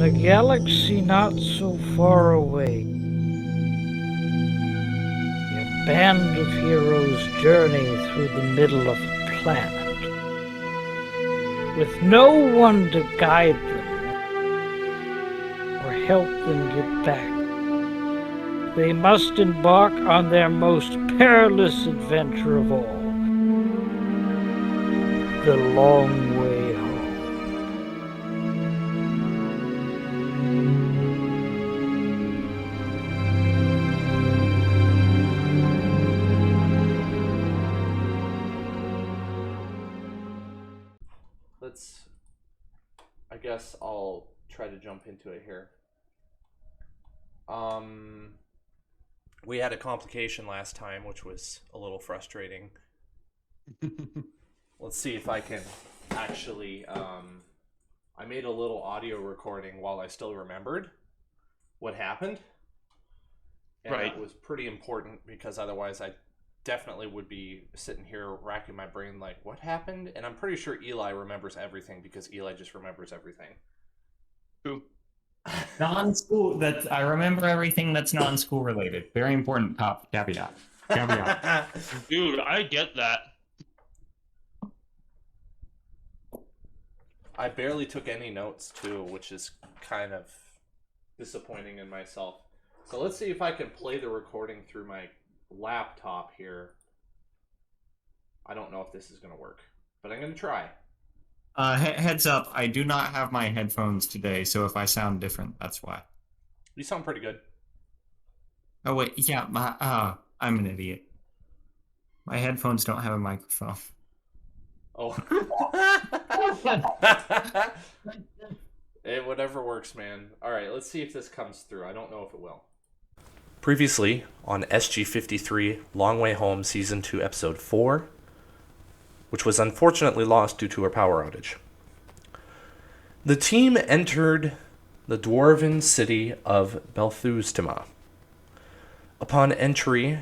In a galaxy not so far away, a band of heroes journey through the middle of a planet, with no one to guide them or help them get back. They must embark on their most perilous adventure of all, the long way home. I guess I'll try to jump into it here. We had a complication last time, which was a little frustrating. Let's see if I can actually. I made a little audio recording while I still remembered what happened. And Right. that was pretty important because otherwise I definitely would be sitting here racking my brain like, what happened? And I'm pretty sure Eli remembers everything because Eli just remembers everything. Who? Non-school. That I remember everything that's non-school related. Very important caveat. Caveat. Dude, I get that. I barely took any notes too, which is kind of disappointing in myself. So let's see if I can play the recording through my laptop here. I don't know if this is going to work, but I'm going to try. Heads up, I do not have my headphones today, so if I sound different, that's why. You sound pretty good. Oh wait, yeah, I'm an idiot. My headphones don't have a microphone. Oh. Hey, whatever works, man. All right, let's see if this comes through. I don't know if it will. Previously on SG-53 Long Way Home Season 2 Episode 4, which was unfortunately lost due to a power outage. The team entered the dwarven city of Belthuztemah. Upon entry,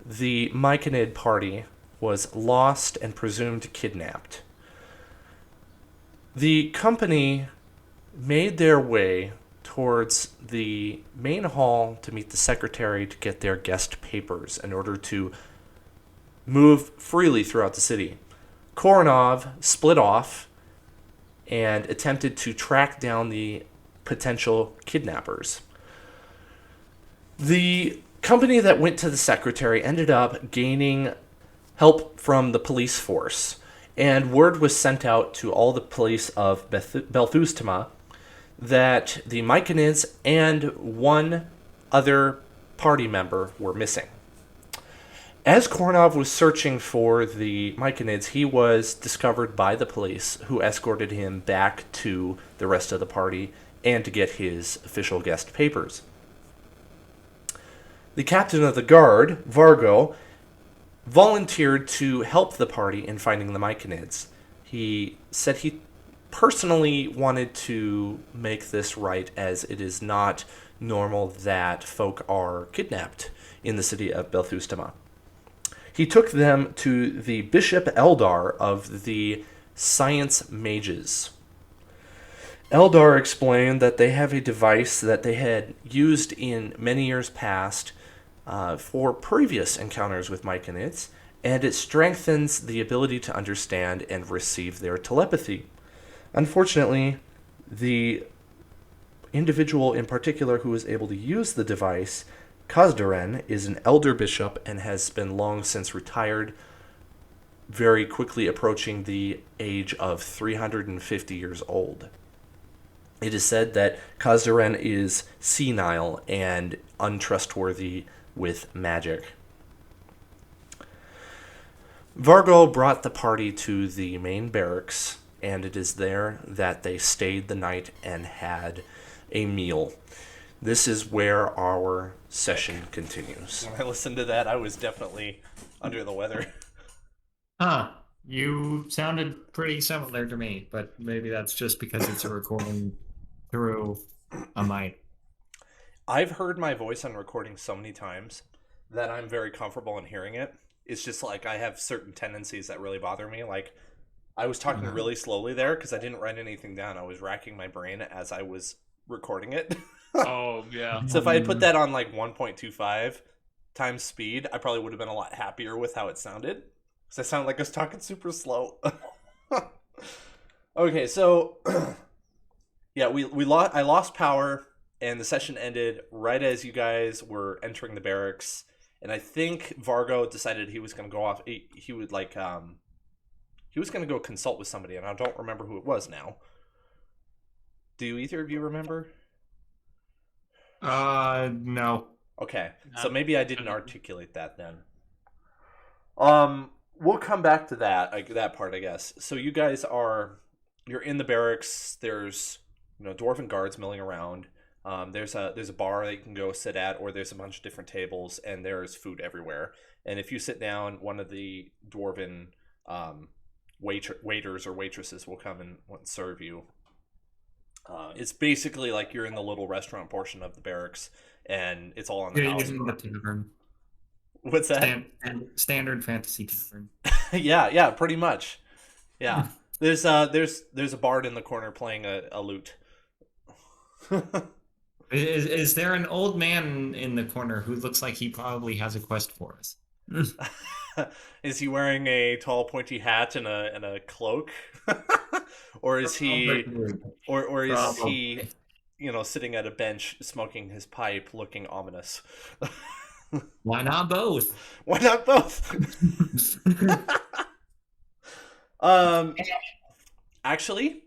the Myconid party was lost and presumed kidnapped. The company made their way towards the main hall to meet the secretary to get their guest papers in order to move freely throughout the city. Koronov split off and attempted to track down the potential kidnappers. The company that went to the secretary ended up gaining help from the police force, and word was sent out to all the police of Belthuztemah that the Myconids and one other party member were missing. As Koronov was searching for the Myconids, he was discovered by the police, who escorted him back to the rest of the party and to get his official guest papers. The captain of the guard, Vargo, volunteered to help the party in finding the Myconids. He said he personally wanted to make this right, as it is not normal that folk are kidnapped in the city of Belthuztemah. He took them to the Bishop Eldar of the Science Mages. Eldar explained that they have a device that they had used in many years past for previous encounters with Myconids, and it strengthens the ability to understand and receive their telepathy. Unfortunately, the individual in particular who was able to use the device, Kazdaren, is an elder bishop and has been long since retired, very quickly approaching the age of 350 years old. It is said that Kazdaren is senile and untrustworthy with magic. Vargo brought the party to the main barracks, and it is there that they stayed the night and had a meal. This is where our session continues. When I listened to that, I was definitely under the weather. Huh. You sounded pretty similar to me, but maybe that's just because it's a recording through a mic. I've heard my voice on recording so many times that I'm very comfortable in hearing it. It's just like I have certain tendencies that really bother me. Like, I was talking really slowly there because I didn't write anything down. I was racking my brain as I was recording it. Oh, yeah. So if I had put that on like 1.25 times speed, I probably would have been a lot happier with how it sounded. Because I sound like I was talking super slow. Okay, so yeah, I lost power, and the session ended right as you guys were entering the barracks. And I think Vargo decided he was going to go off. He would like he was going to go consult with somebody, and I don't remember who it was now. Do either of you remember? No. Okay, so No. maybe I didn't articulate that then. We'll come back to that part, I guess. So you guys you're in the barracks. There's dwarven guards milling around. There's a bar that you can go sit at, or there's a bunch of different tables, and there's food everywhere. And if you sit down, one of the dwarven waiters or waitresses will come and serve you. It's basically like you're in the little restaurant portion of the barracks, and it's all on the You're house. using the tavern. What's that? Standard fantasy tavern. Yeah, pretty much. Yeah, there's a bard in the corner playing a lute. Is there an old man in the corner who looks like he probably has a quest for us? Is he wearing a tall pointy hat and a cloak? Or is he or is he sitting at a bench smoking his pipe looking ominous? Why not both? Why not both? Actually,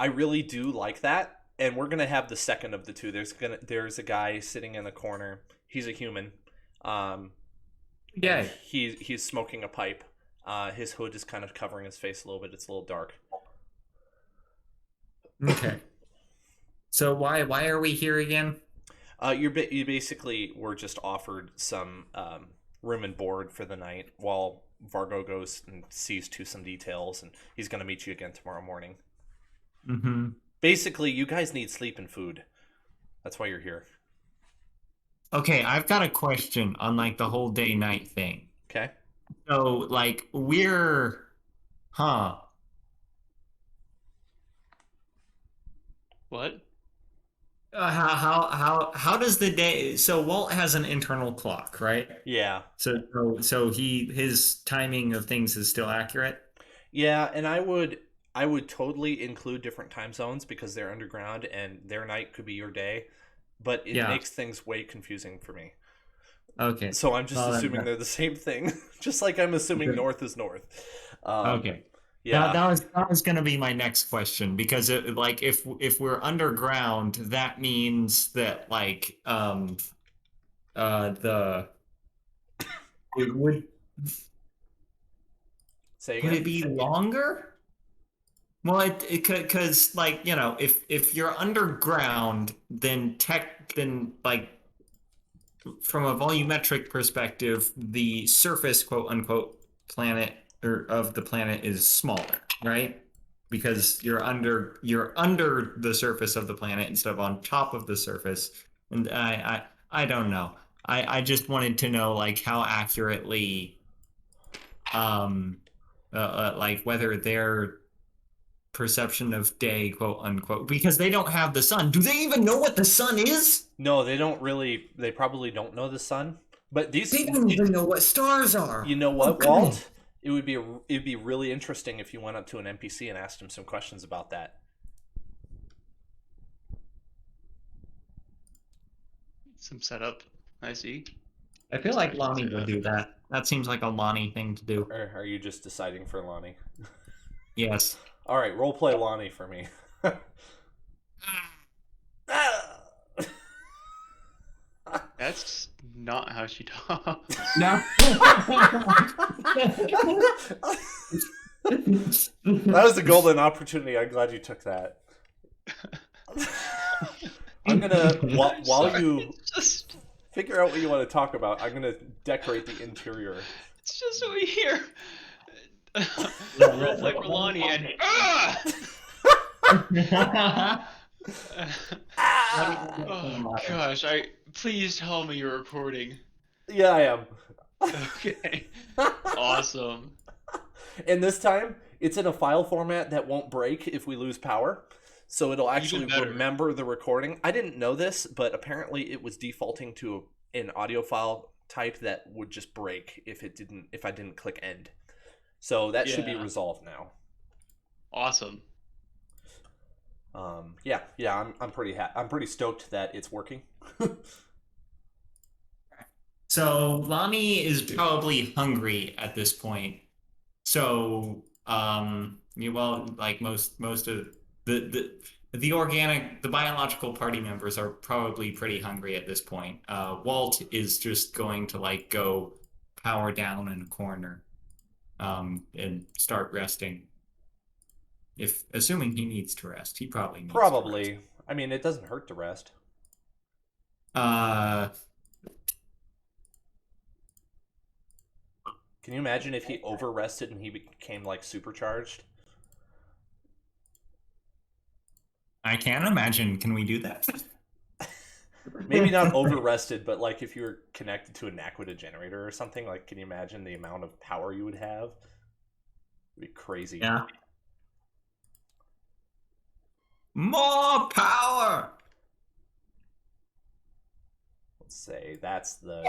I really do like that, and we're gonna have the second of the two. There's a guy sitting in the corner. He's a human. Yeah. He's smoking a pipe. His hood is kind of covering his face a little bit. It's a little dark. Okay. So why are we here again? You basically were just offered some room and board for the night while Vargo goes and sees to some details, and he's going to meet you again tomorrow morning. Mm-hmm. Basically, you guys need sleep and food. That's why you're here. Okay, I've got a question on like the whole day night thing. Okay. So like What? How does the day? So Walt has an internal clock, right? Yeah. So his timing of things is still accurate. Yeah, and I would totally include different time zones because they're underground and their night could be your day, but it makes things way confusing for me. Okay. So I'm just assuming they're the same thing, just like I'm assuming north is north. Okay. Yeah. That was going to be my next question because if we're underground, that means that like it would Say again? would it be longer? Well, it could because like if you're underground, then like from a volumetric perspective, the surface quote unquote planet or of the planet is smaller, right? Because you're under the surface of the planet instead of on top of the surface. And I don't know. I just wanted to know like how accurately like whether their perception of day quote unquote because they don't have the sun. Do they even know what the sun is? No, they don't really. They probably don't know the sun. But They don't even know what stars are. You know what, Oh, Walt? It'd be really interesting if you went up to an NPC and asked him some questions about that. Some setup. I see. I feel like Lonnie would do that. That seems like a Lonnie thing to do. Or are you just deciding for Lonnie? Yes. All right, role play Lonnie for me. That's not how she talks. No. That was a golden opportunity. I'm glad you took that. I'm gonna while you Just, figure out what you want to talk about, I'm gonna decorate the interior. it's just so we hear. Roleplay for Lonnie and oh gosh! Please tell me you're recording. Yeah, I am. Okay. Awesome. And this time, it's in a file format that won't break if we lose power. So it'll actually better. remember the recording. I didn't know this, but apparently it was defaulting to an audio file type that would just break if I didn't click end. So that should be Yeah. resolved now. Awesome. I'm pretty stoked that it's working. So Lonnie is probably hungry at this point. So, like most of the biological party members are probably pretty hungry at this point. Walt is just going to like go power down in a corner, and start resting. Assuming he needs to rest, he probably needs to Probably. rest. I mean, it doesn't hurt to rest. Can you imagine if he over rested and he became like supercharged? I can imagine. Can we do that? Maybe not over rested, but like if you were connected to an Aquila generator or something, like can you imagine the amount of power you would have? It'd be crazy. Yeah. More power. Let's say that's the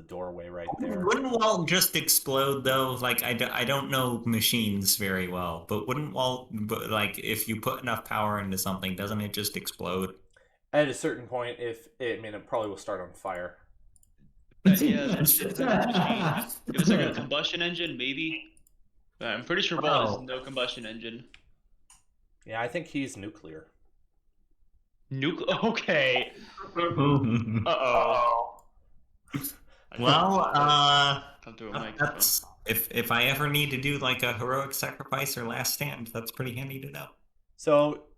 doorway right there. Wouldn't Walt just explode though? Like I don't know machines very well, but wouldn't Walt? But like if you put enough power into something, doesn't it just explode? At a certain point, it probably will start on fire. Yeah, if it's like a combustion engine, maybe. But I'm pretty sure Vault is no combustion engine. Yeah, I think he's nuclear. Okay. Uh-oh. Well, Come through a microphone. that's if I ever need to do like a heroic sacrifice or last stand, that's pretty handy to know. So,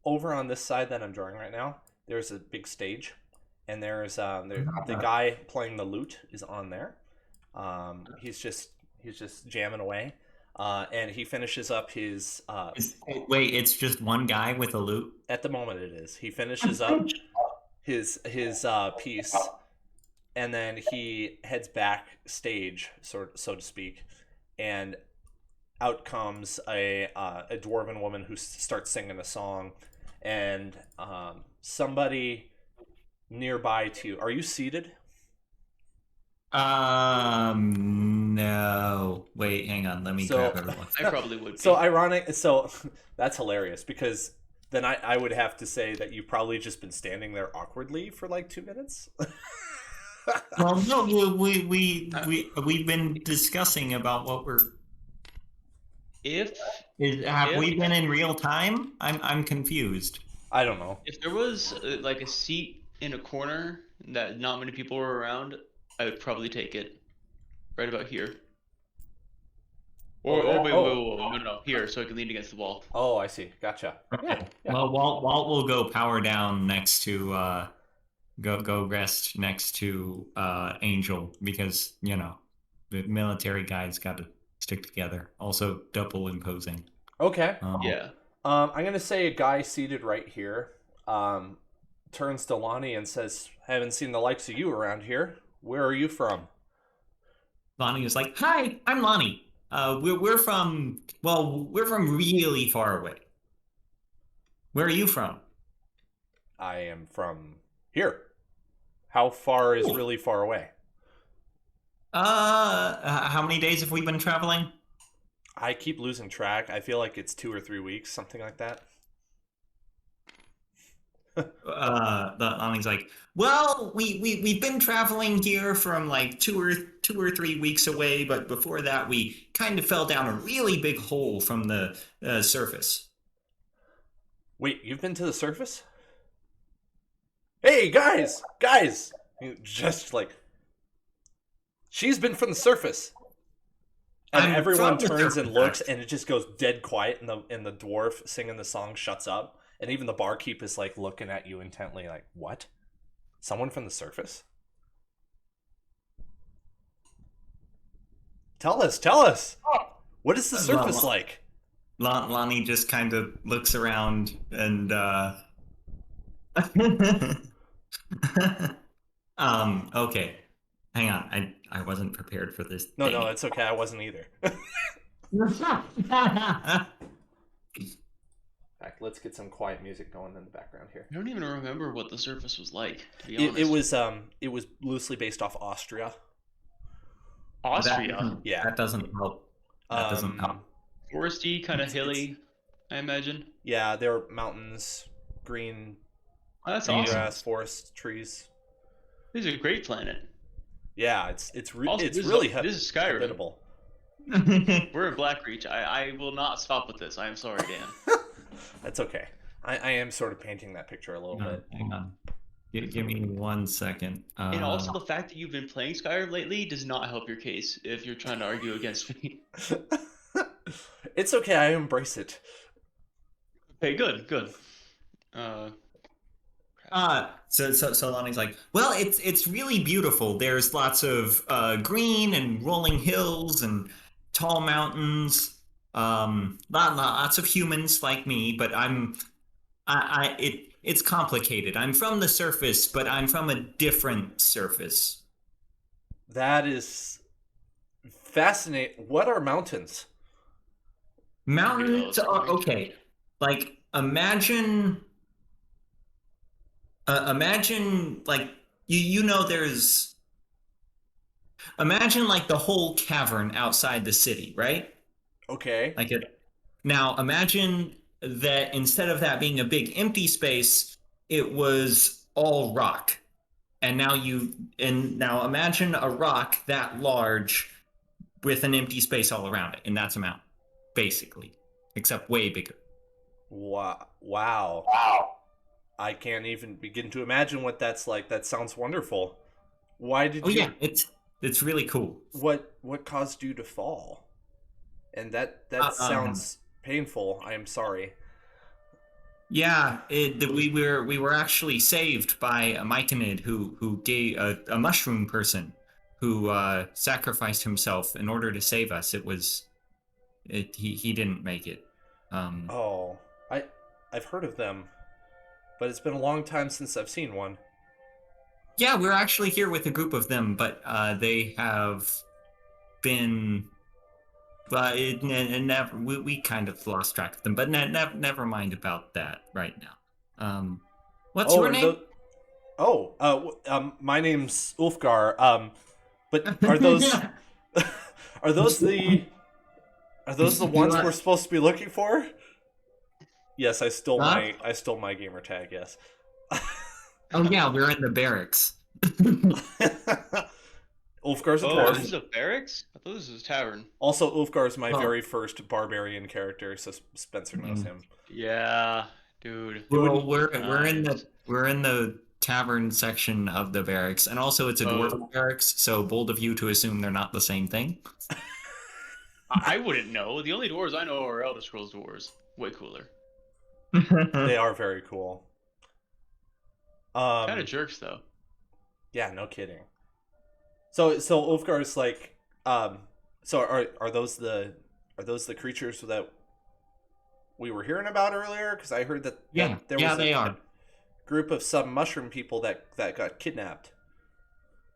over on this side that I'm drawing right now, there's a big stage, and there's the guy playing the lute is on there. He's just jamming away, and he finishes up his. Wait, it's just one guy with a lute? At the moment, it is. He finishes up his piece, and then he heads backstage, so to speak, and out comes a dwarven woman who starts singing a song, and somebody nearby to you. Are you seated? No. Wait, hang on. Let me grab everyone. I probably would be. So ironic. So that's hilarious because then I would have to say that you've probably just been standing there awkwardly for like 2 minutes. Well, no, we've been discussing about what we're. Have we been in real time? I'm confused. I don't know. If there was like a seat in a corner that not many people were around, I would probably take it. Right about here. Or wait, no, here, so I can lean against the wall. Oh, I see. Gotcha. Yeah. Well, Walt will go power down next to go rest next to Angel because the military guys got to stick together. Also, double imposing. Okay. Yeah. I'm gonna say a guy seated right here turns to Lonnie and says, "Haven't seen the likes of you around here. Where are you from?" Lonnie is like, "Hi, I'm Lonnie. We're from really far away. Where are you from?" I am from here. How far is really far away? How many days have we been traveling? I keep losing track. I feel like it's 2 or 3 weeks, something like that. Lonnie's like, well, we've been traveling here from like two or 3 weeks away, but before that we kind of fell down a really big hole from the surface. Wait, you've been to the surface? Hey, guys! Just like, she's been from the surface. And everyone turns and looks, and it just goes dead quiet, and the dwarf singing the song shuts up. And even the barkeep is like looking at you intently, like, what? Someone from the surface? Tell us. What is the surface like? Lonnie just kind of looks around and okay. Hang on. I wasn't prepared for this. No, it's okay. I wasn't either. In fact, let's get some quiet music going in the background here. I don't even remember what the surface was like, to be honest. It was loosely based off Austria. Austria. Yeah. That doesn't help. That doesn't help. Foresty, kind of hilly, I imagine. Yeah, there are mountains, green, Oh, that's green awesome. grass, forests, trees. This is a great planet. Yeah, it's Also, really this is Skyrim. habitable. We're in Blackreach. I will not stop with this. I am sorry, Dan. That's okay. I am sort of painting that picture a little bit. Hang on. Give me 1 second. And also the fact that you've been playing Skyrim lately does not help your case if you're trying to argue against me. It's okay. I embrace it. Okay, good. So Lonnie's like, well, it's really beautiful. There's lots of green and rolling hills and tall mountains. Lots of humans like me, but it's complicated. I'm from the surface, but I'm from a different surface. That is fascinating. What are mountains? Mountains are okay. Like imagine like there's imagine like the whole cavern outside the city, right? Okay. Like it. Now imagine that instead of that being a big empty space, it was all rock. And now imagine a rock that large with an empty space all around it, and that's a mountain, basically, except way bigger. Wow. I can't even begin to imagine what that's like. That sounds wonderful. Why did you? Yeah, it's really cool. What caused you to fall? And that sounds painful. I am sorry. Yeah, we were actually saved by a myconid who gave a mushroom person who sacrificed himself in order to save us. He didn't make it. I've heard of them, but it's been a long time since I've seen one. Yeah, we're actually here with a group of them, but they have been. But we kind of lost track of them. But never mind about that right now. What's your name? My name's Ulfgar. But are those are those the ones we're supposed to be looking for? Yes, I stole my gamer tag. Yes. Oh yeah, we're in the barracks. Ulfgar's a Oh, dwarf. this is a barracks? I thought this was a tavern. Also, Ulfgar's my very first barbarian character, so Spencer knows him. Yeah, dude. Well, we're in the tavern section of the barracks, and also it's a dwarf barracks. So bold of you to assume they're not the same thing. I wouldn't know. The only dwarves I know are Elder Scrolls dwarves. Way cooler. They are very cool. Kind of jerks though. Yeah, no kidding. So Ulfgar's like, so are those the creatures that we were hearing about earlier? Because I heard that there was they a are. group of some mushroom people that got kidnapped.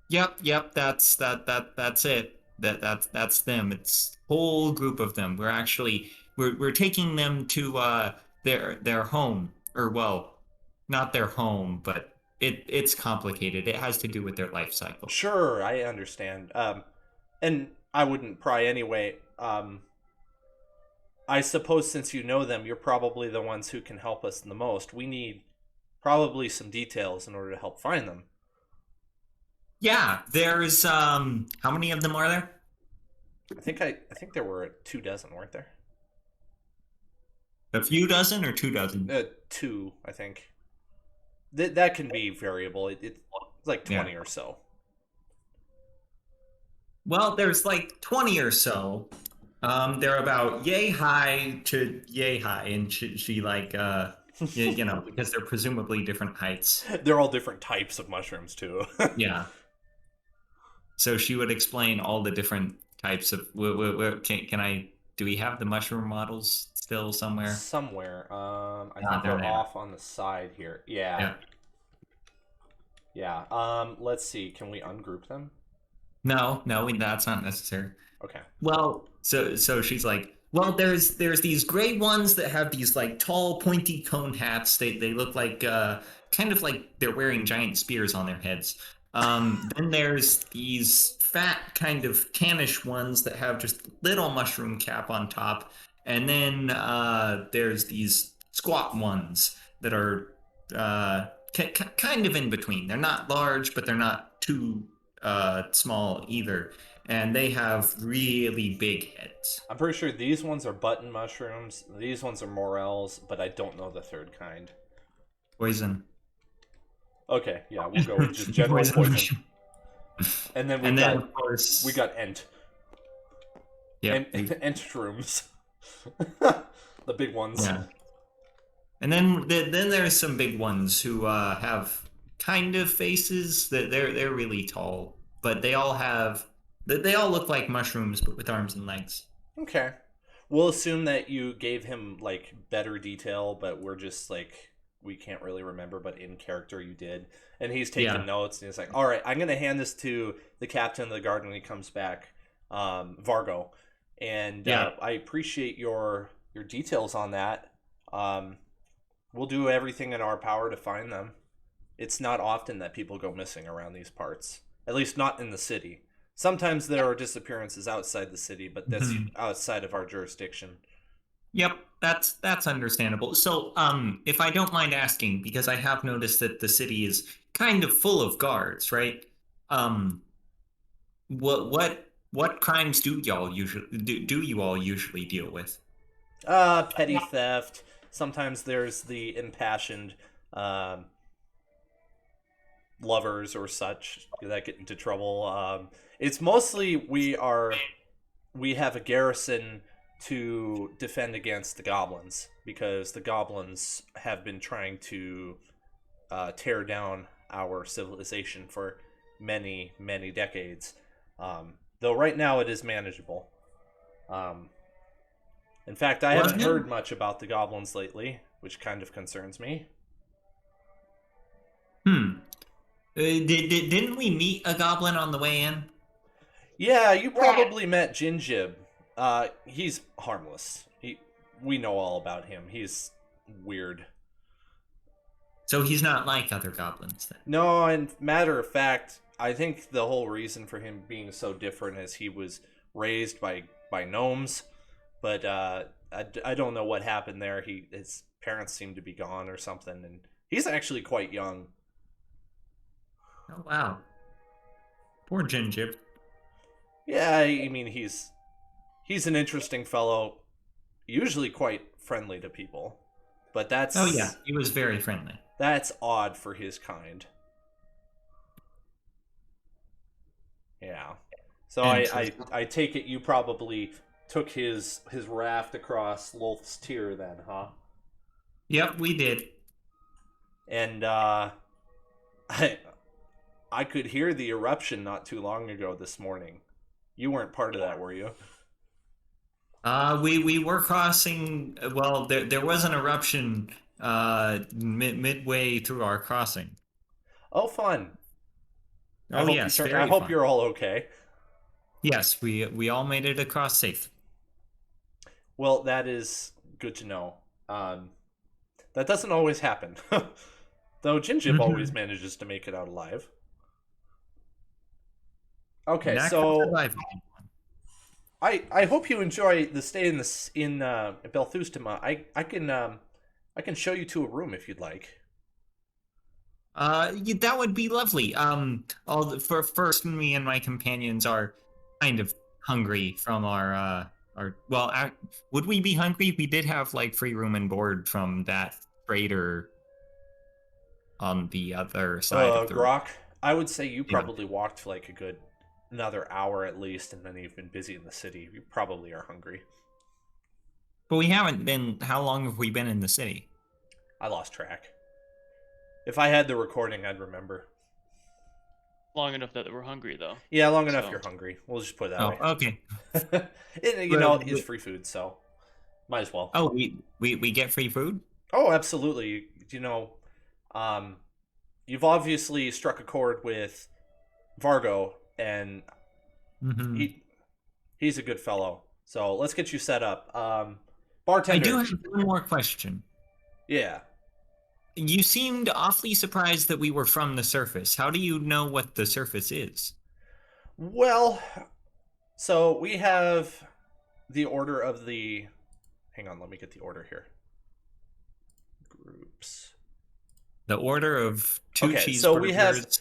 Yep. That's it. That's them. It's a whole group of them. We're taking them to their home, or well, not their home, but it's complicated. It has to do with their life cycle. Sure, I understand. And I wouldn't pry anyway. I suppose since you know them, you're probably the ones who can help us the most. We need probably some details in order to help find them. Yeah, there's how many of them are there? I think there were 24, weren't there? A few dozen or 24? 2, I think. That can be variable. It's like 20 or so. Well, there's like 20 or so. They're about yay high to yay high, and she like because they're presumably different heights. They're all different types of mushrooms too. Yeah. So she would explain all the different types of. Can I? Do we have the mushroom models still somewhere? Somewhere. I think they're off on the side here. Yeah. Let's see. Can we ungroup them? No, that's not necessary. Okay. Well, so she's like, Well, there's these gray ones that have these like tall, pointy cone hats. They look like kind of like they're wearing giant spears on their heads. Then there's these fat kind of tannish ones that have just little mushroom cap on top, and then there's these squat ones that are kind of in between. They're not large, but they're not too small either, and they have really big heads. I'm pretty sure these ones are button mushrooms. These ones are morels, but I don't know the third kind. Poison. Okay, yeah, we'll go with just general poison. And then of course, we got ent. yeah, Ent shrooms. The big ones. yeah. And then there's some big ones who have kind of faces that they're really tall, but they all look like mushrooms but with arms and legs. Okay. We'll assume that you gave him like better detail, but we're just like we can't really remember, but in character you did. And he's taking notes and he's like, all right, I'm gonna hand this to the captain of the guard when he comes back, Vargo. And I appreciate your details on that. We'll do everything in our power to find them. It's not often that people go missing around these parts, at least not in the city. Sometimes there are disappearances outside the city, but that's outside of our jurisdiction. Yep, that's understandable. So, if I don't mind asking, because I have noticed that the city is kind of full of guards, right? What crimes do you all usually deal with? Petty theft. Sometimes there's the impassioned lovers or such that get into trouble. It's mostly we have a garrison to defend against the goblins because the goblins have been trying to tear down our civilization for many, many decades. Though right now it is manageable. In fact, I haven't heard much about the goblins lately, which kind of concerns me. Didn't we meet a goblin on the way in? Yeah, you probably met Jinjib. He's harmless. We know all about him. He's weird. So he's not like other goblins then? No, and matter of fact, I think the whole reason for him being so different is he was raised by gnomes, but I don't know what happened there. His parents seem to be gone or something, and he's actually quite young. Oh wow, poor Jinjib. Yeah, I mean he's an interesting fellow, usually quite friendly to people, but that's he was very friendly. That's odd for his kind. Yeah. So I take it you probably took his raft across Lolth's Tier then, huh? Yep, we did. And I could hear the eruption not too long ago this morning. You weren't part of that, were you? We were crossing. Well, there was an eruption midway through our crossing. Oh, fun! Oh yes, I hope you're all okay. Yes, we all made it across safe. Well, that is good to know. That doesn't always happen, though. Jinjib always manages to make it out alive. Okay, so I hope you enjoy the stay in Belthuztemah. I can show you to a room if you'd like. That would be lovely. First, me and my companions are kind of hungry from would we be hungry? We did have like free room and board from that trader on the other side of the Grok. I would say you probably walked for like a good another hour at least, and then you've been busy in the city. You probably are hungry. But we haven't been. How long have we been in the city? I lost track. If I had the recording, I'd remember. Long enough that we're hungry, though. Yeah, long enough you're hungry. We'll just put it that way. Okay. It's free food, so might as well. Oh, we get free food? Oh, absolutely. You've obviously struck a chord with Vargo, and he's a good fellow. So let's get you set up. I Bartender. do have one more question. Yeah. You seemed awfully surprised that we were from the surface. How do you know what the surface is? Well, so we have the order of the. Hang on, let me get the order here. Groups. The order of two Okay, cheeseburgers. so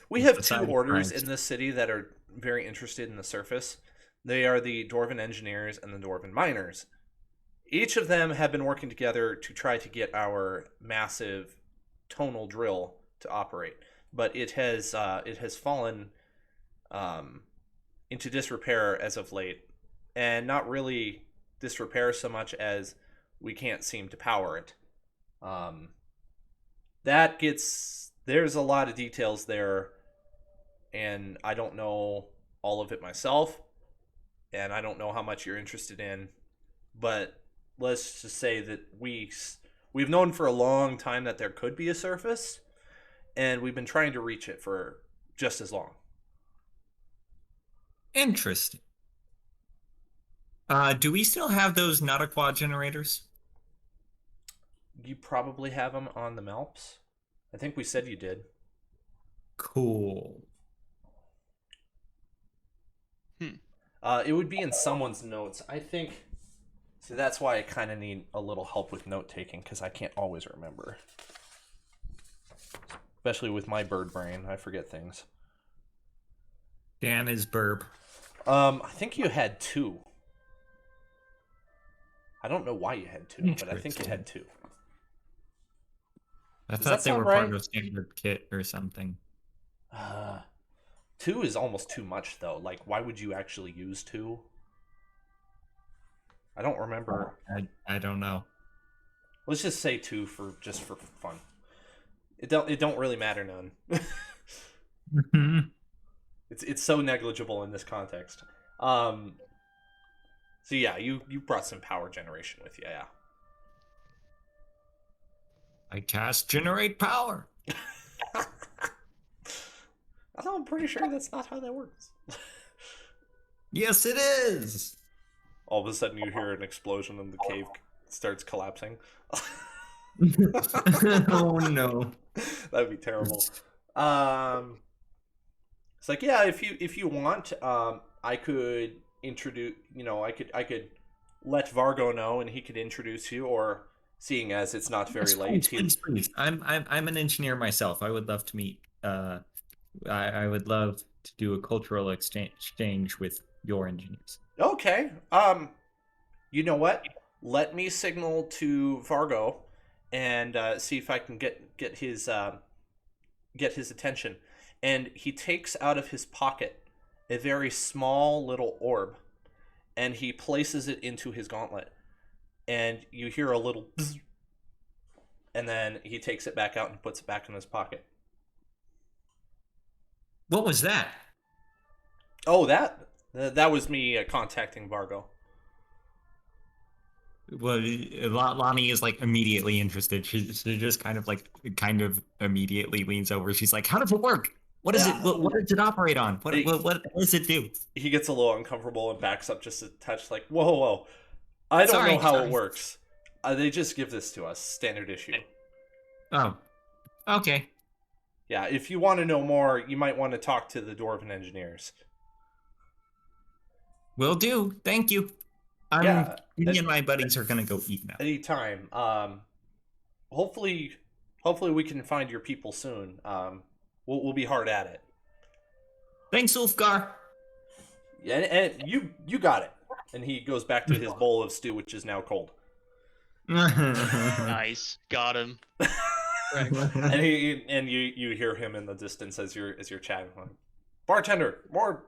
we have the two side of orders Christ. in this city that are very interested in the surface. They are the Dwarven engineers and the Dwarven miners. Each of them have been working together to try to get our massive tonal drill to operate, but it has fallen into disrepair as of late, and not really disrepair so much as we can't seem to power it. There's a lot of details there, and I don't know all of it myself, and I don't know how much you're interested in, but let's just say that we've known for a long time that there could be a surface, and we've been trying to reach it for just as long. Interesting. Do we still have those Nautiquad generators? You probably have them on the Melps. I think we said you did. Cool. It would be in someone's notes. I think. So that's why I kind of need a little help with note taking, because I can't always remember. Especially with my bird brain, I forget things. Dan is burb. I think you had 2. I don't know why you had 2, but I think you had 2. I Does thought that they sound were part right? of standard kit or something. 2 is almost too much, though. Like, why would you actually use 2? I don't remember. I don't know. Let's just say 2 for fun. It don't really matter none. It's so negligible in this context. So yeah, you brought some power generation with you, yeah. I cast generate power. I'm pretty sure that's not how that works. Yes, it is. All of a sudden, you hear an explosion and the cave starts collapsing. Oh no, that'd be terrible. It's like, yeah, if you want, I could introduce. I could let Vargo know, and he could introduce you. Or seeing as it's not very late, please. I'm an engineer myself. I would love to meet. I would love to do a cultural exchange with your engineers. Okay. You know what? Let me signal to Vargo, and see if I can get his attention. And he takes out of his pocket a very small little orb, and he places it into his gauntlet. And you hear a little bzz, and then he takes it back out and puts it back in his pocket. What was that? Oh, that was me contacting Vargo. Well, Lonnie is like immediately interested. She just kind of immediately leans over. She's like, "How does it work? What is it? What does it operate on? What does it do?" He gets a little uncomfortable and backs up just a touch, like, whoa. I don't know how it works. They just give this to us, standard issue. Oh, okay. Yeah, if you want to know more, you might want to talk to the Dwarven engineers. Will do. Thank you. Me and my buddies are gonna go eat now. Anytime. Hopefully we can find your people soon. We'll be hard at it. Thanks, Ulfgar. Yeah, and you got it. And he goes back to his bowl of stew, which is now cold. Nice, got him. And you hear him in the distance as you're chatting. Like, bartender, more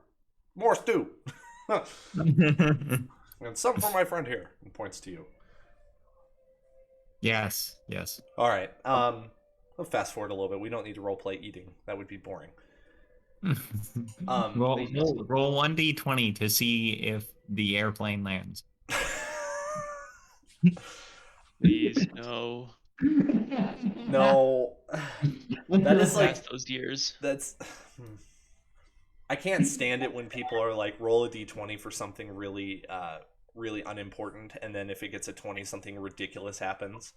stew. And some for my friend here. And points to you. Yes. All right. We'll fast forward a little bit. We don't need to roleplay eating. That would be boring. Roll 1d20 to see if the airplane lands. Please, no. No. That is like Past those years. That's. I can't stand it when people are like, roll a d20 for something really really unimportant, and then if it gets a 20, something ridiculous happens.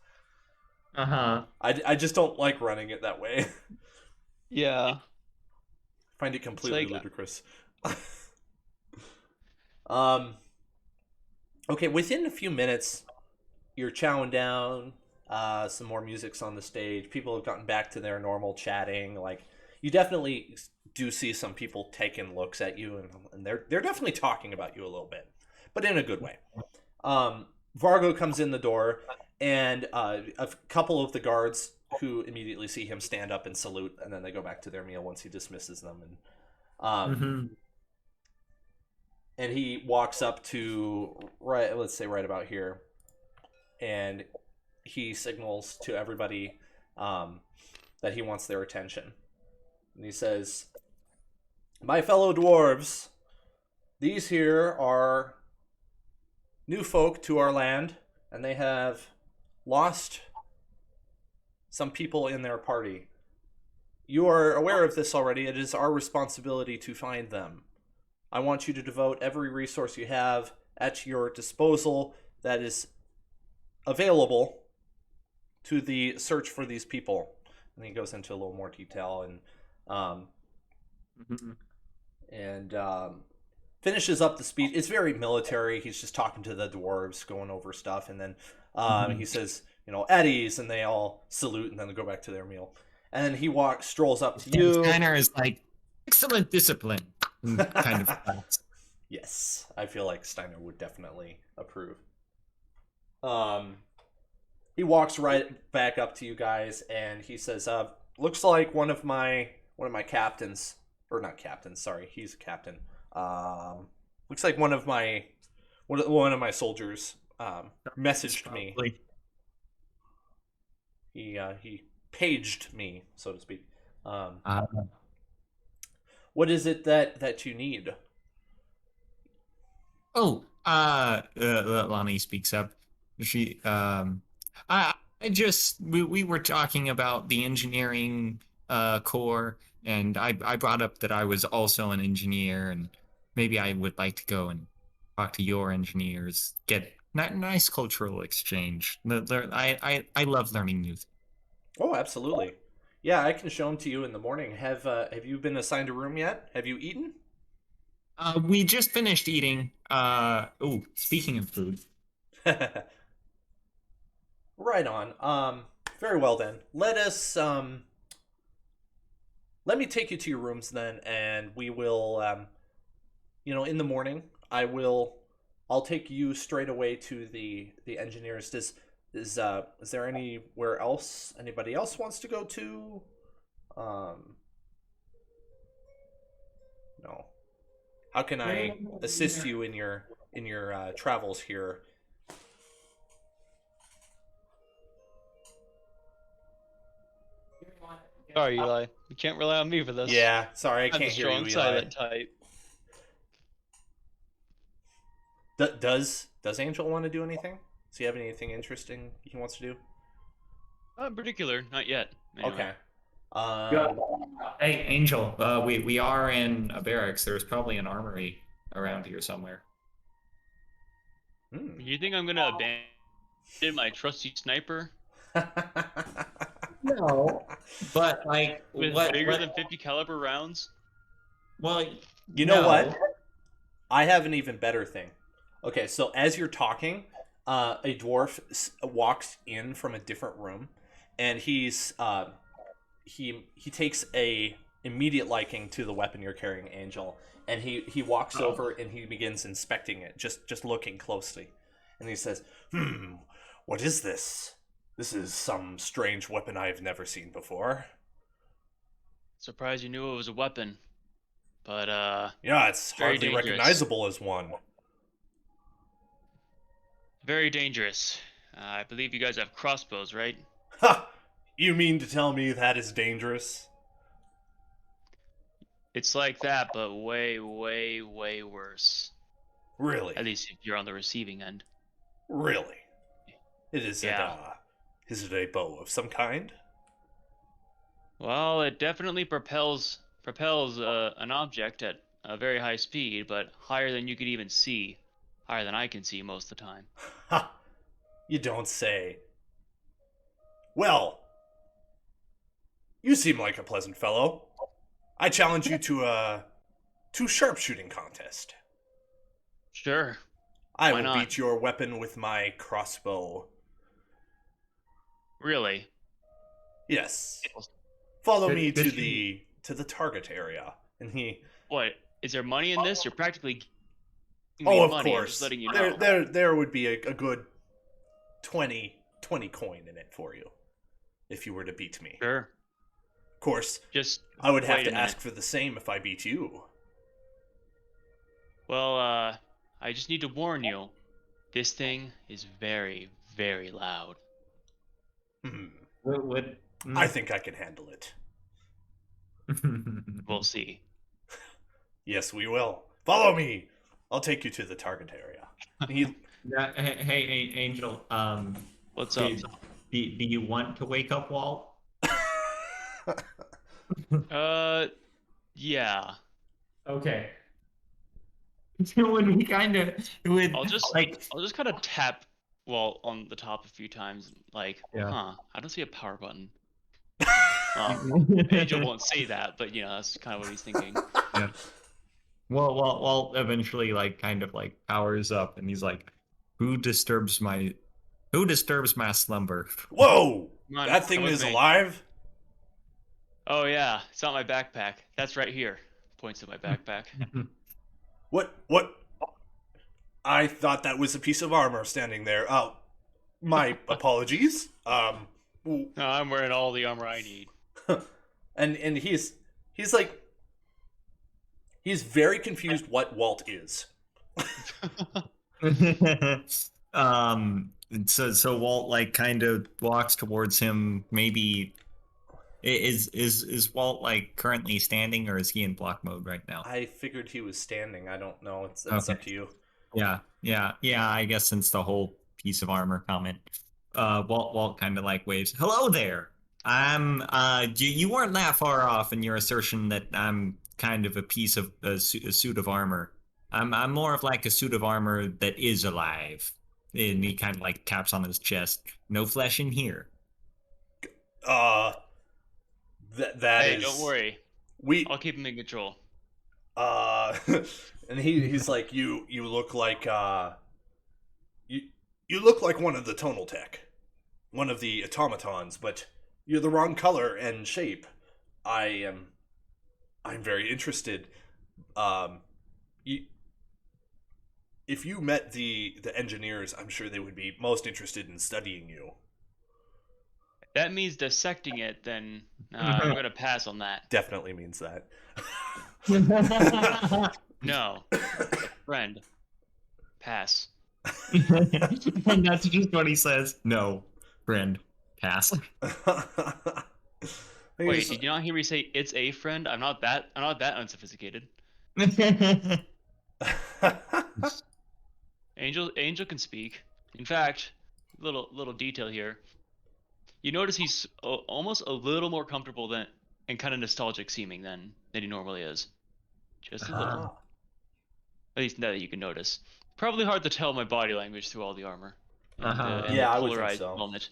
Uh-huh. I just don't like running it that way. Yeah. Find it It's completely like ludicrous. um. Okay, within a few minutes, you're chowing down. Some more music's on the stage. People have gotten back to their normal chatting. Like, you definitely do see some people taking looks at you, and they're definitely talking about you a little bit, but in a good way. Vargo comes in the door, and a couple of the guards who immediately see him stand up and salute, and then they go back to their meal once he dismisses them. Mm-hmm. And he walks up to let's say right about here, and he signals to everybody that he wants their attention. And he says, "My fellow dwarves, these here are new folk to our land, and they have lost some people in their party. You are aware of this already. It is our responsibility to find them. I want you to devote every resource you have at your disposal that is available to the search for these people." And he goes into a little more detail um, Mm-hmm. and finishes up the speech. It's very military. He's just talking to the dwarves, going over stuff, and then he says, "At ease," and they all salute, and then they go back to their meal. And then he strolls up to you. Steiner is like, excellent discipline. Kind of. Yes, I feel like Steiner would definitely approve. He walks right back up to you guys, and he says, "Looks like one of my captains, or not captains. Sorry, he's a captain. Looks like one of my soldiers messaged me. He paged me, so to speak. What is it that you need?" Lonnie speaks up. She, we were talking about the engineering core, and I brought up that I was also an engineer, and maybe I would like to go and talk to your engineers, get nice cultural exchange. I love learning new things. Oh, absolutely. Yeah, I can show them to you in the morning. Have you been assigned a room yet? Have you eaten? We just finished eating. Speaking of food. Right on. Very well then. Let me take you to your rooms then, and we will in the morning I'll take you straight away to the engineers. Is there anybody else wants to go to? No. How can I assist you in your travels here? Sorry, Eli. You can't rely on me for this. Yeah, sorry, I I'm can't the hear you, strong Eli. silent type. Does Angel want to do anything? Does he have anything interesting he wants to do? Not in particular, not yet. Anyway. Okay. Hey, Angel. We are in a barracks. There's probably an armory around here somewhere. You think I'm gonna abandon my trusty sniper No, but like, with bigger than 50 caliber rounds? Well, You know what? I have an even better thing. Okay, so as you're talking, a dwarf walks in from a different room, and he takes a immediate liking to the weapon you're carrying, Angel, and he walks over and he begins inspecting it, just looking closely, and he says, "What is this? This is some strange weapon I've never seen before." Surprised you knew it was a weapon. But Yeah, it's very hardly dangerous. recognizable as one. Very dangerous. I believe you guys have crossbows, right? Ha! You mean to tell me that is dangerous? It's like that, but way, way, way worse. Really? At least if you're on the receiving end. Really? Is it a bow of some kind? Well, it definitely propels an object at a very high speed, but higher than you could even see. higher than I can see most of the time. Ha! You don't say. Well, you seem like a pleasant fellow. I challenge you to a sharpshooting contest. Sure. I Why will not? beat your weapon with my crossbow. Really? Yes. Follow me Good- to the target area. And he What? Is there money in this? You're practically giving Oh, me of money. I'm course. just letting you know. There would be a good 20 coin in it for you if you were to beat me. Sure. Of course, Just I would have wait to a minute. ask for the same if I beat you. Well, I just need to warn you. This thing is very, very loud. Hmm. What? I think I can handle it. We'll see. Yes, we will. Follow me. I'll take you to the target area. He, Yeah, hey, Angel. What's Do, up? do you want to wake up Walt? Yeah. Okay. When we kind of would I'll just like kind of tap Walt on the top a few times, like, Yeah. I don't see a power button. Angel won't say that, but that's kind of what he's thinking. Yeah. Well, eventually, like, kind of like powers up, and he's like, "Who disturbs my slumber?" Whoa! Come on, That thing come with is me. alive? Oh yeah, it's not my backpack. That's right here. Points at my backpack. What? I thought that was a piece of armor standing there. Oh, my apologies. No, I'm wearing all the armor I need. and he's like he's very confused what Walt is. So Walt like kind of walks towards him. Maybe is Walt like currently standing, or is he in block mode right now? I figured he was standing. I don't know. It's Okay. up to you. Yeah. I guess since the whole piece of armor comment, Walt kind of like waves. Hello there. I'm. You weren't that far off in your assertion that I'm kind of a piece of a suit of armor. I'm more of like a suit of armor that is alive. And he kind of like taps on his chest. No flesh in here. That Hey, is don't worry. we I'll keep him in control. and he's like you look like you look like one of the tonal tech, one of the automatons, but you're the wrong color and shape. I'm very interested. You, if you met the engineers, I'm sure they would be most interested in studying you. That means dissecting it, then I'm gonna pass on that. Definitely means that. No, friend, pass. And that's just what he says. No, friend, pass. Wait, did you not hear me say it's a friend? I'm not that unsophisticated. Angel can speak. In fact, little detail here. You notice he's almost a little more comfortable than and kind of nostalgic seeming than he normally is. Just a little. Ah. At least now that you can notice. Probably hard to tell my body language through all the armor. And Yeah, the I would think polarized so. helmet.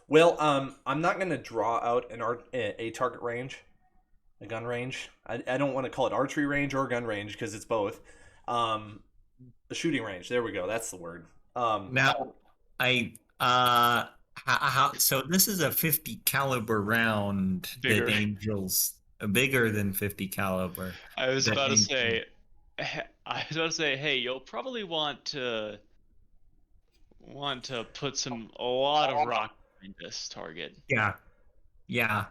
Well, I'm not going to draw out a target range, a gun range. I don't want to call it archery range or gun range because it's both. A shooting range. There we go. That's the word. Now, so this is a 50 caliber round Bigger. that Angels bigger than 50 caliber. I was that about to Angel- say, hey, you'll probably want to put a lot of rock in this target. Yeah. Yeah.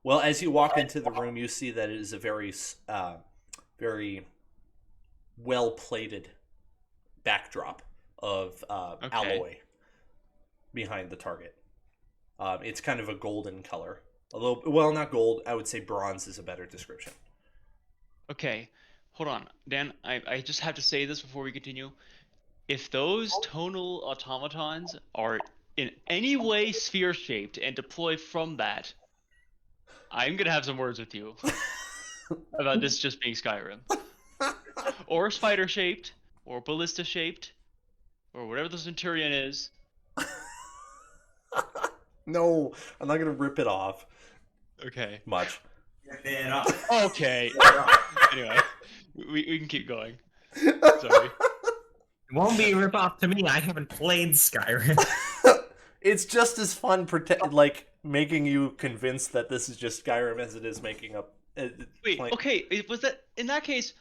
Well, as you walk into the room, you see that it is a very well plated backdrop of alloy behind the target. It's kind of a golden color. Although, well, not gold. I would say bronze is a better description. Okay, hold on, Dan. I just have to say this before we continue. If those tonal automatons are in any way sphere shaped and deploy from that, I'm gonna have some words with you. about this just being Skyrim, or spider shaped, or ballista shaped, or whatever the Centurion is. No, I'm not gonna rip it off Okay. much. Man, off. Okay. Anyway, we can keep going. Sorry. It won't be a ripoff to me. I haven't played Skyrim. It's just as fun, like making you convinced that this is just Skyrim as it is making up. Wait. Okay. Was that in that case?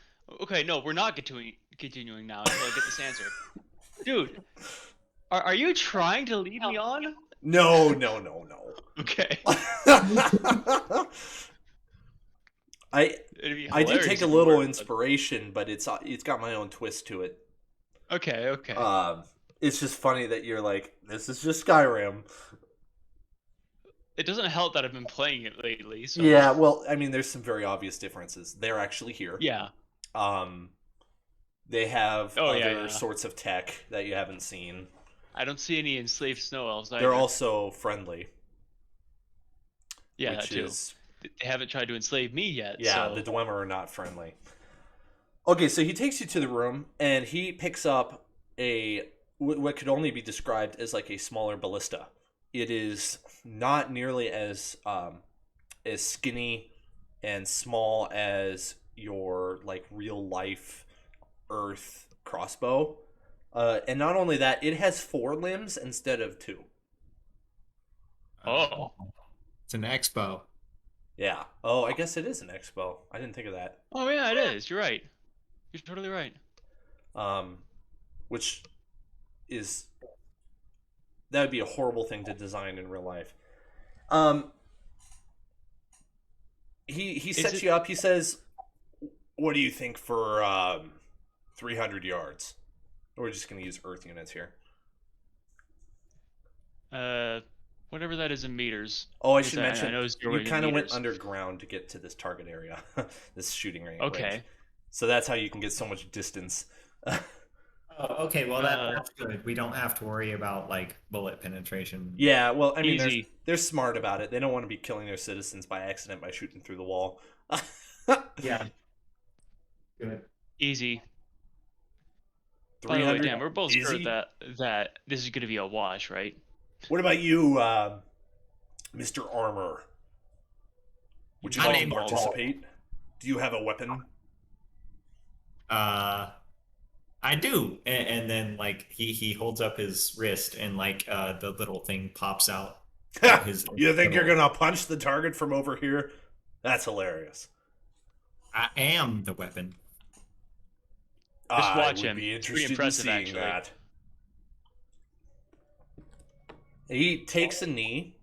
Okay. No, we're not continuing now until I get this answer. Dude, are you trying to lead me on? No. Okay. I It'd be did hilarious take a if you little weren't, inspiration, but it's got my own twist to it. Okay. Okay. It's just funny that you're like, this is just Skyrim. It doesn't help that I've been playing it lately. So. Yeah, well, I mean, there's some very obvious differences. They're actually here. Yeah. They have other yeah. sorts of tech that you haven't seen. I don't see any enslaved snow elves either. They're also friendly. Yeah, which that too. is They haven't tried to enslave me yet. yeah, so. the Dwemer are not friendly. Okay, so he takes you to the room and he picks up what could only be described as like a smaller ballista. It is not nearly as skinny and small as your like real life Earth crossbow. And not only that, it has 4 limbs instead of 2. Oh. It's an expo. Yeah. Oh, I guess it is an expo. I didn't think of that. Oh yeah, it is. You're right. You're totally right. Which is that would be a horrible thing to design in real life. He sets you up. He says, "What do you think for 300 yards?" We're just going to use Earth units here. Whatever that is in meters. Oh, I should mention, you kind of went underground to get to this target area, this shooting range. Okay. So that's how you can get so much distance. Oh, okay, well that's good. We don't have to worry about like bullet penetration. Yeah, well, I mean, Easy. they're smart about it. They don't want to be killing their citizens by accident by shooting through the wall. Yeah. Good. Easy. By the way, 300 damn, we're both sure easy? that this is going to be a wash, right? What about you, Mr. Armor? Would you My like to name is participate? Do you have a weapon? I do, and then like he holds up his wrist, and like the little thing pops out. You think you're gonna punch the target from over here? That's hilarious. I am the weapon. Just watch I would him. be It's pretty interested in impressive, seeing actually. that. He takes a knee.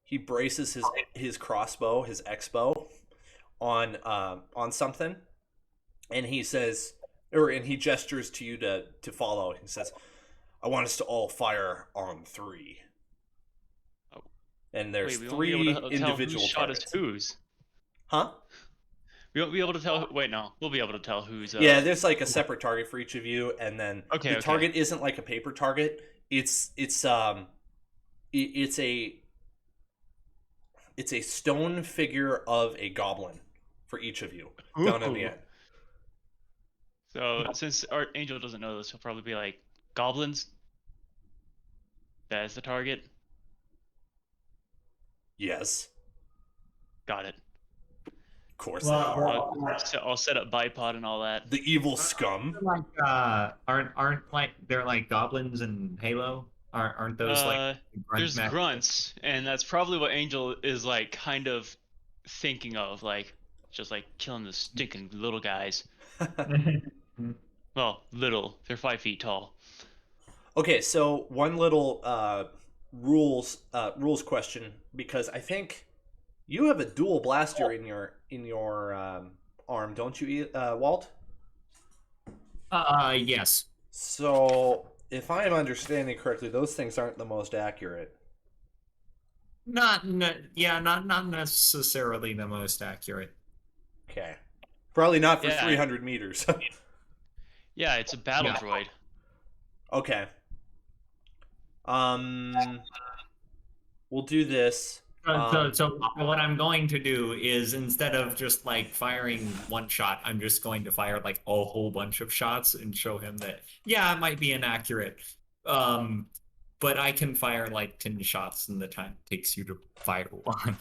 He braces his crossbow, his X-bow, on something, and he says, and he gestures to you to follow. He says, "I want us to all fire on 3." Oh. And there's Wait, we won't 3 be able to tell individual whose shot targets. is whose. Huh? We won't be able to tell. Wait, no, we'll be able to tell who's. Yeah, there's like a separate target for each of you, and then Okay, the target isn't like a paper target. It's a stone figure of a goblin for each of you down in the Ooh. end. So since our angel doesn't know this, he'll probably be like, goblins. That is the target. Yes, Got it. of course. Well, I'll set up bipod and all that. The evil scum. like aren't like they're like goblins in Halo? Aren't those like There's grunt grunts, and that's probably what Angel is like kind of thinking of, like just like killing the stinking little guys. Well, little. They're 5 feet tall. Okay, so one little rules question, because I think you have a dual blaster in your arm, don't you, Walt? Yes. So if I am understanding correctly, those things aren't the most accurate. Not necessarily the most accurate. Okay, probably not for Yeah. 300 meters. Yeah, it's a battle Yeah. droid. Okay. We'll do this. So what I'm going to do is instead of just like firing one shot, I'm just going to fire like a whole bunch of shots and show him that yeah, it might be inaccurate, but I can fire like 10 shots in the time it takes you to fire one.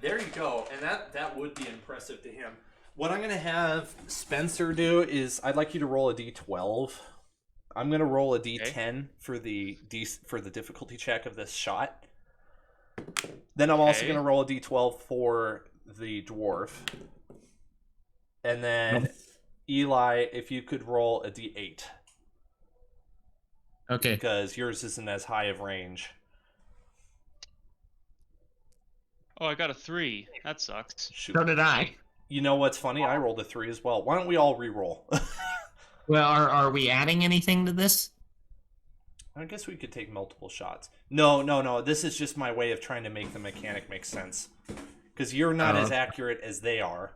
There you go, and that would be impressive to him. What I'm going to have Spencer do is I'd like you to roll a d12. I'm going to roll a d10 for the difficulty check of this shot. Then I'm also going to roll a d12 for the dwarf. And then Eli, if you could roll a d8. Okay. Because yours isn't as high of range. Oh, I got a 3. That sucks. Shoot. So did I. You know what's funny? I rolled a 3 as well. Why don't we all re-roll? Well, are we adding anything to this? I guess we could take multiple shots. No. This is just my way of trying to make the mechanic make sense. Because you're not as accurate as they are.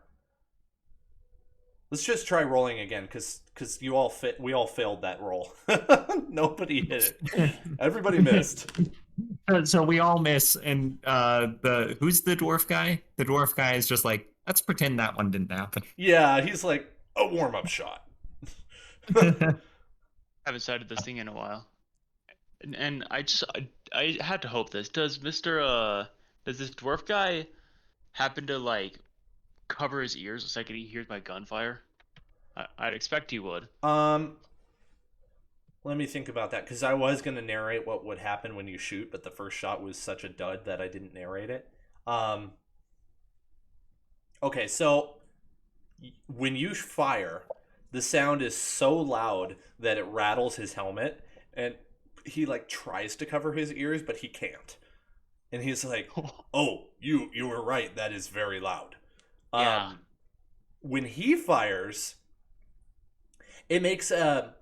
Let's just try rolling again, because we all failed that roll. Nobody hit it. Everybody missed. So we all miss, and who's the dwarf guy? The dwarf guy is just like, let's pretend that one didn't happen. Yeah, he's like a warm-up shot. Haven't started this thing in a while, and I had to hope this. Does this dwarf guy happen to like cover his ears the second he hears my gunfire? I'd expect he would. Let me think about that, because I was going to narrate what would happen when you shoot, but the first shot was such a dud that I didn't narrate it. Okay, so when you fire, the sound is so loud that it rattles his helmet, and he like tries to cover his ears, but he can't. And he's like, "Oh, you were right. That is very loud." Yeah. When he fires, it makes a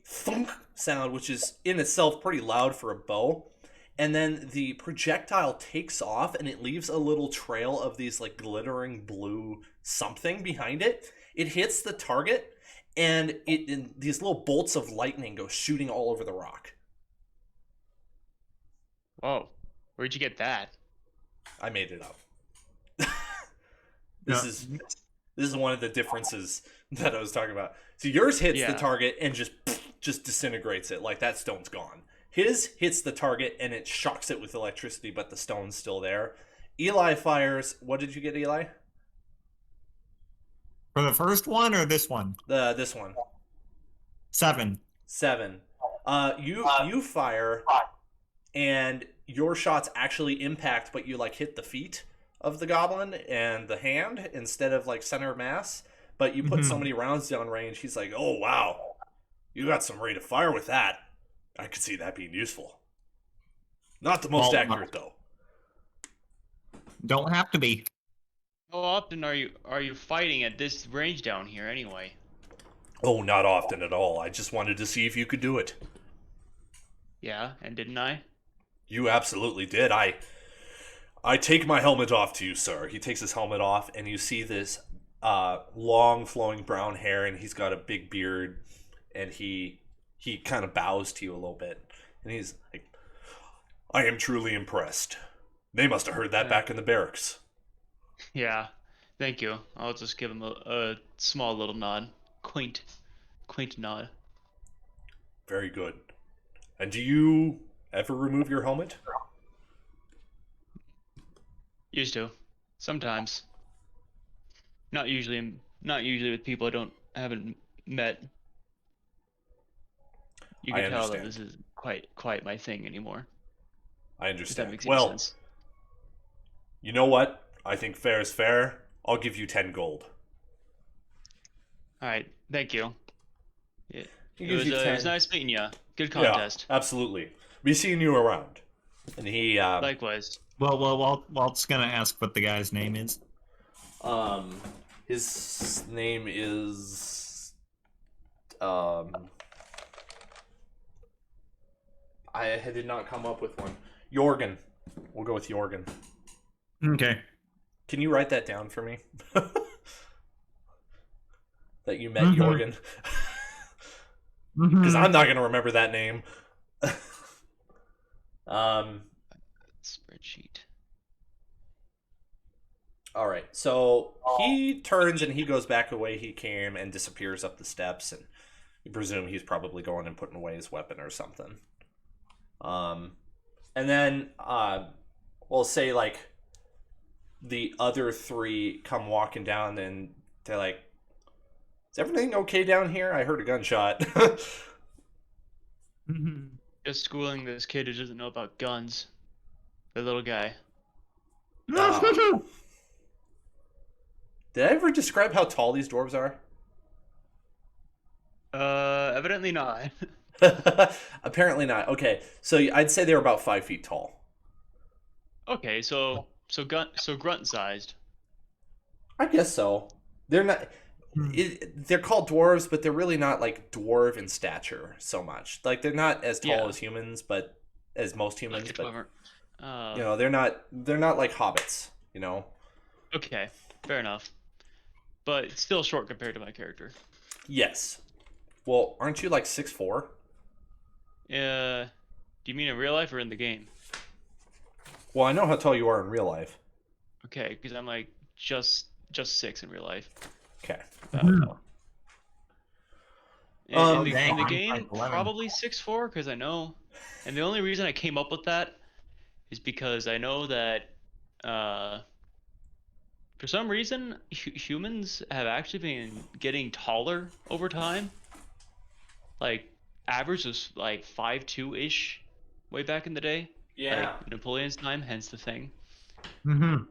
thunk sound, which is in itself pretty loud for a bow. And then the projectile takes off, and it leaves a little trail of these like glittering blue something behind it. It hits the target, and these little bolts of lightning go shooting all over the rock. Whoa, where'd you get that? I made it up. This is one of the differences that I was talking about. So yours hits the target and just disintegrates it, like that stone's gone. His hits the target and it shocks it with electricity, but the stone's still there. Eli fires. What did you get, Eli? For the first one or this one? This one. 7. You fire, and your shots actually impact, but you like hit the feet of the goblin and the hand instead of like center of mass. But you put so many rounds down range, he's like, "Oh wow, you got some rate of fire with that. I could see that being useful." Not the most accurate though. Don't have to be. How often are you fighting at this range down here anyway? Oh, not often at all. I just wanted to see if you could do it. Yeah, and didn't I? You absolutely did. I take my helmet off to you, sir. He takes his helmet off, and you see this long, flowing brown hair, and he's got a big beard, and he kind of bows to you a little bit, and he's like, "I am truly impressed. They must have heard that back in the barracks." Yeah, thank you. I'll just give him a small little nod. Quaint nod. Very good. And do you ever remove your helmet? Used to. Sometimes. Not usually with people I haven't met. You can tell that this is quite my thing anymore. I If that understand. makes any Well, sense. you know what? I think fair is fair. I'll give you 10 gold. Alright, thank you. It He was, gives you it 10. was nice meeting you. Good contest. Yeah, absolutely. Be seeing you around. And he Likewise. Well, Walt's gonna ask what the guy's name is. his name is I did not come up with one. Jorgen. We'll go with Jorgen. Okay. Can you write that down for me? That you met Jorgen. Because I'm not going to remember that name. Spreadsheet. All right. So he turns and he goes back the way he came and disappears up the steps, and you presume he's probably going and putting away his weapon or something. And then we'll say like the other three come walking down and they're like, "Is everything okay down here? I heard a gunshot." Just schooling this kid who doesn't know about guns. The little guy. Did I ever describe how tall these dwarves are? Evidently not. Apparently not. Okay, so I'd say they're about 5 feet tall. Okay, so grunt sized. I guess so. They're not. They're called dwarves, but they're really not like dwarf in stature so much. Like they're not as tall as humans, but as most humans. Okay, But whatever. you know, they're not like hobbits. You know. Okay, fair enough. But it's still short compared to my character. Yes. Well, aren't you like 6'4"? Do you mean in real life or in the game? Well, I know how tall you are in real life. Okay, because I'm like just 6 in real life. Okay. In the dang, I'm game, 5'11". probably 6'4", because I know. And the only reason I came up with that is because I know that for some reason humans have actually been getting taller over time. Like average was like 5'2" way back in the day. Yeah. Like Napoleon's time, hence the thing Mm-hmm.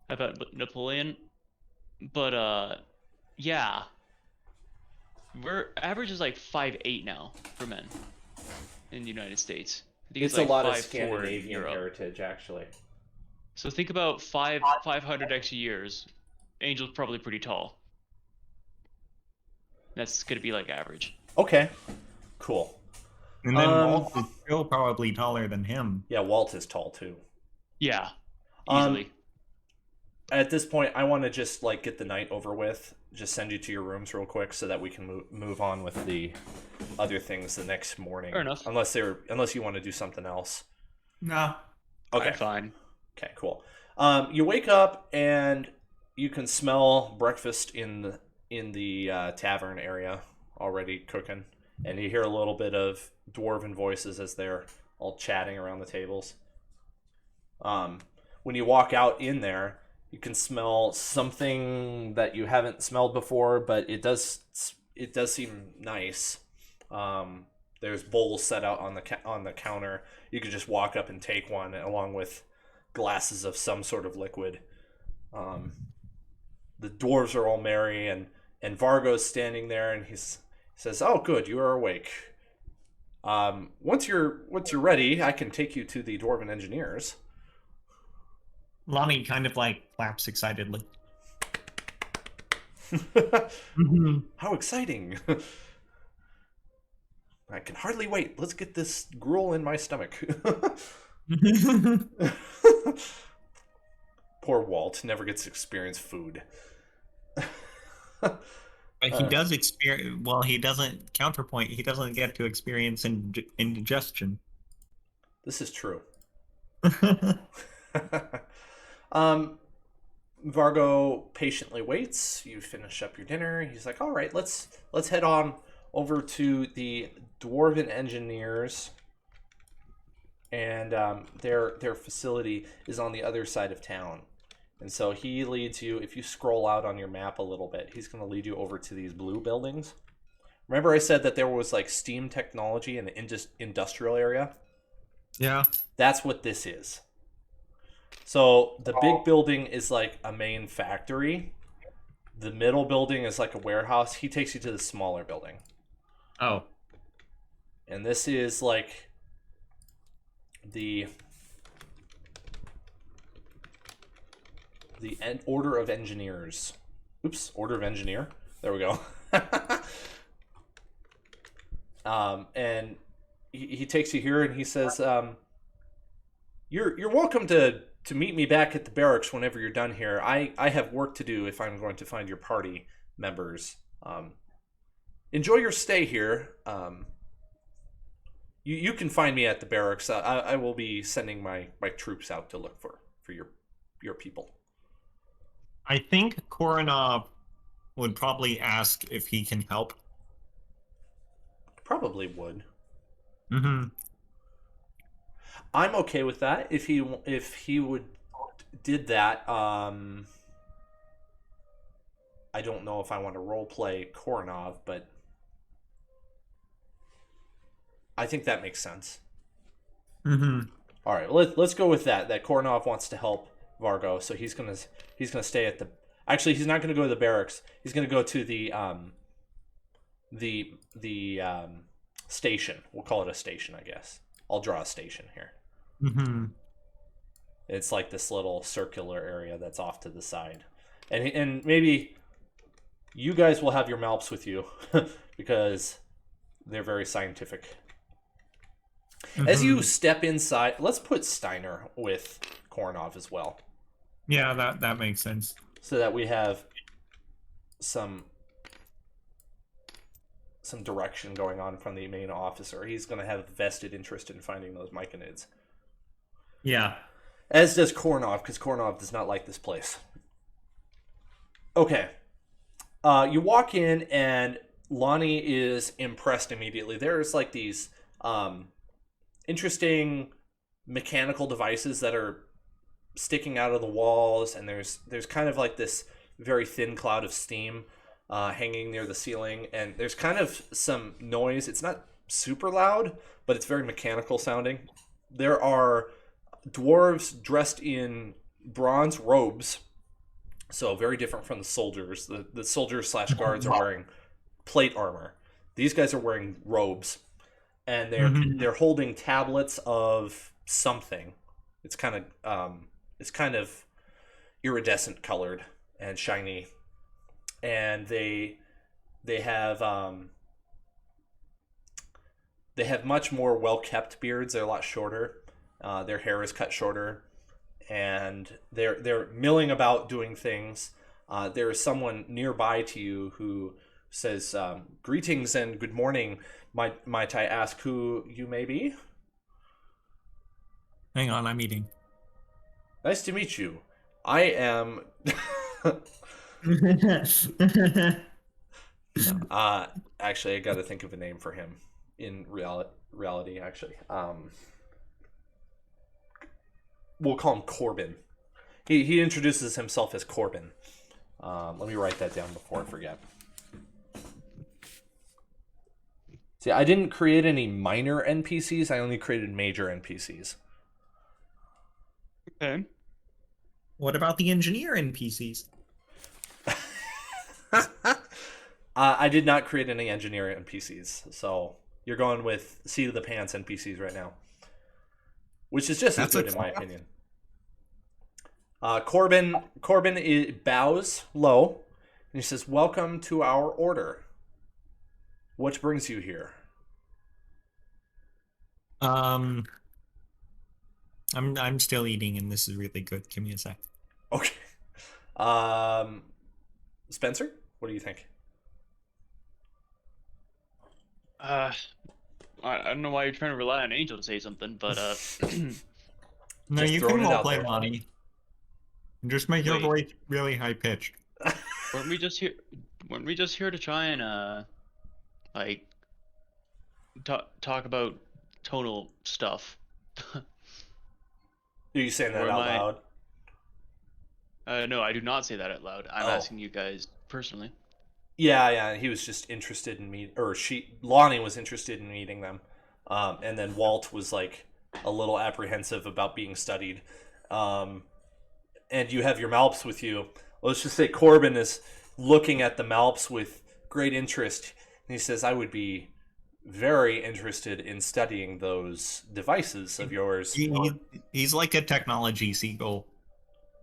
about Napoleon. But yeah. We're average is like 5'8" now for men in the United States. I think It's like a lot of 5'4" in Scandinavian Europe. heritage, actually. So think about 500 extra years. Angel's probably pretty tall. That's gonna be like average. Okay. Cool. And then Walt is still probably taller than him. Yeah, Walt is tall too. Yeah, easily. At this point, I want to just like get the night over with. Just send you to your rooms real quick so that we can move on with the other things the next morning. Fair enough. Unless you want to do something else. No. Okay. I'm fine. Okay. Cool. You wake up and you can smell breakfast in the tavern area already cooking, and you hear a little bit of dwarven voices as they're all chatting around the tables. When you walk out in there, you can smell something that you haven't smelled before, but it does seem nice. There's bowls set out on the counter. You could just walk up and take one, along with glasses of some sort of liquid. The dwarves are all merry, and Vargo's standing there, and he says, "Oh, good, you are awake. Once you're ready, I can take you to the Dwarven Engineers." Lonnie kind of like claps excitedly. How exciting! I can hardly wait. Let's get this gruel in my stomach. Poor Walt never gets to experience food. But he does experience. Well, he doesn't. Counterpoint. He doesn't get to experience indigestion. This is true. Vargo patiently waits. You finish up your dinner. He's like, "All right, let's head on over to the Dwarven Engineers." And their facility is on the other side of town. And so he leads you, if you scroll out on your map a little bit, he's going to lead you over to these blue buildings. Remember I said that there was like steam technology in the industrial area? Yeah. That's what this is. So the big building is like a main factory. The middle building is like a warehouse. He takes you to the smaller building. Oh. And this is like the Order of Engineers. Oops, Order of Engineer. There we go. And he takes you here and he says, "You're welcome to meet me back at the barracks whenever you're done here. I have work to do if I'm going to find your party members. Enjoy your stay here. You can find me at the barracks. I will be sending my troops out to look for your people." I think Koronov would probably ask if he can help. Probably would. Mm-hmm. I'm okay with that if he would did that. I don't know if I want to role play Koronov, but I think that makes sense. Mm-hmm. All right, let's go with that. That Koronov wants to help Vargo, so he's gonna stay at the. Actually, he's not gonna go to the barracks. He's gonna go to the station. We'll call it a station, I guess. I'll draw a station here. Mm-hmm. It's like this little circular area that's off to the side, and maybe you guys will have your Malps with you because they're very scientific. Mm-hmm. As you step inside, let's put Steiner with Koronov as well, Yeah, that makes sense. so that we have some direction going on from the main officer. He's going to have vested interest in finding those myconids. Yeah. As does Koronov, because Koronov does not like this place. Okay. You walk in, and Lonnie is impressed immediately. There's like these interesting mechanical devices that are sticking out of the walls, and there's kind of like this very thin cloud of steam hanging near the ceiling, and there's kind of some noise. It's not super loud, but it's very mechanical sounding. There are dwarves dressed in bronze robes, so very different from the soldiers. The soldiers / guards are wearing plate armor. These guys are wearing robes, and they're holding tablets of something. It's kind of iridescent colored and shiny, and they have much more well kept beards. They're a lot shorter. Their hair is cut shorter, and they're milling about doing things. There is someone nearby to you who says, "Greetings and good morning. Might I ask who you may be?" Hang on, I'm eating. Nice to meet you. I am. Actually, I got to think of a name for him. In reality, actually, we'll call him Corbin. He introduces himself as Corbin. Let me write that down before I forget. See, I didn't create any minor NPCs. I only created major NPCs. Okay. What about the engineer NPCs? I did not create any engineer NPCs, so you're going with seat of the pants NPCs right now, which is just as good in my opinion. Corbin bows low, and he says, "Welcome to our order. What brings you here?" I'm still eating, and this is really good. Give me a sec. Okay. Spencer, what do you think? I don't know why you're trying to rely on Angel to say something, but No, Just you throwing can it role out play, there. Lonnie. Just make your voice really high pitched. weren't we just here to try and like talk about tonal stuff? Are you saying that Or out am loud? No, I do not say that out loud. I'm asking you guys personally. Yeah. He was just interested in Lonnie was interested in meeting them, and then Walt was like a little apprehensive about being studied. And you have your Malps with you. Let's just say Corbin is looking at the Malps with great interest, and he says, "I would be very interested in studying those devices of yours." He's like a technology seagull.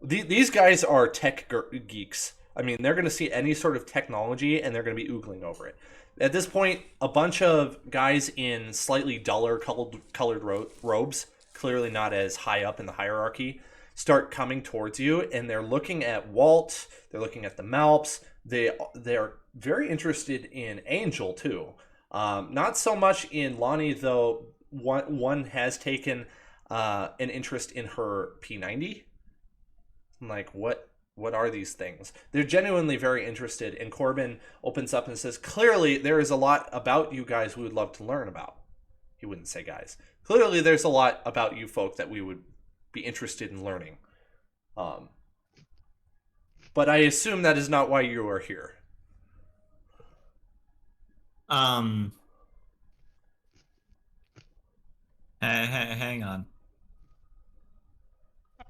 These guys are tech geeks. I mean, they're going to see any sort of technology, and they're going to be oogling over it. At this point, a bunch of guys in slightly duller colored robes, clearly not as high up in the hierarchy, start coming towards you, and they're looking at Walt. They're looking at the Malps. They're very interested in Angel too. Not so much in Lonnie, though. One has taken an interest in her P90. I'm like, what What are these things? They're genuinely very interested, and Corbin opens up and says, clearly there is a lot about you guys we would love to learn about. He wouldn't say guys. Clearly there's a lot about you folk that we would be interested in learning. But I assume that is not why you are here. Hang on.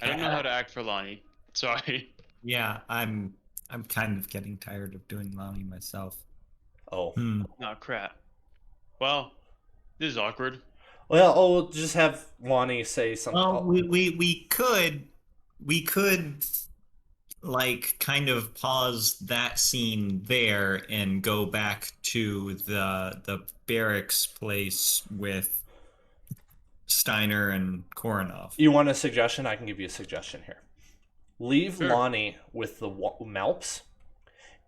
I don't know how to act for Lonnie. Sorry. Yeah, I'm kind of getting tired of doing Lonnie myself. Oh. Oh, crap. Well, this is awkward. Well, we'll just have Lonnie say something. Well, we could like kind of pause that scene there and go back to the barracks place with Steiner and Koronov. You want a suggestion? I can give you a suggestion here. Leave Sure. Lonnie with the Malps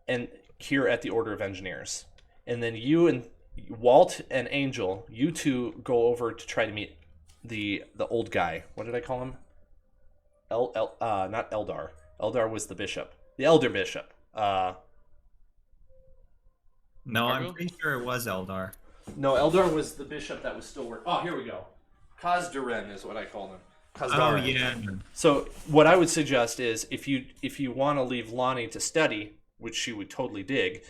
and here at the Order of Engineers. And then you and Walt and Angel, you two go over to try to meet the old guy. What did I call him? Not Eldar. Eldar was the bishop. The elder bishop. No, Margot? I'm pretty sure it was Eldar. No, Eldar was the bishop that was still working. Oh, here we go. Kazdaren is what I call him. Oh Kazdaren. yeah. So what I would suggest is if you want to leave Lonnie to study, which she would totally dig,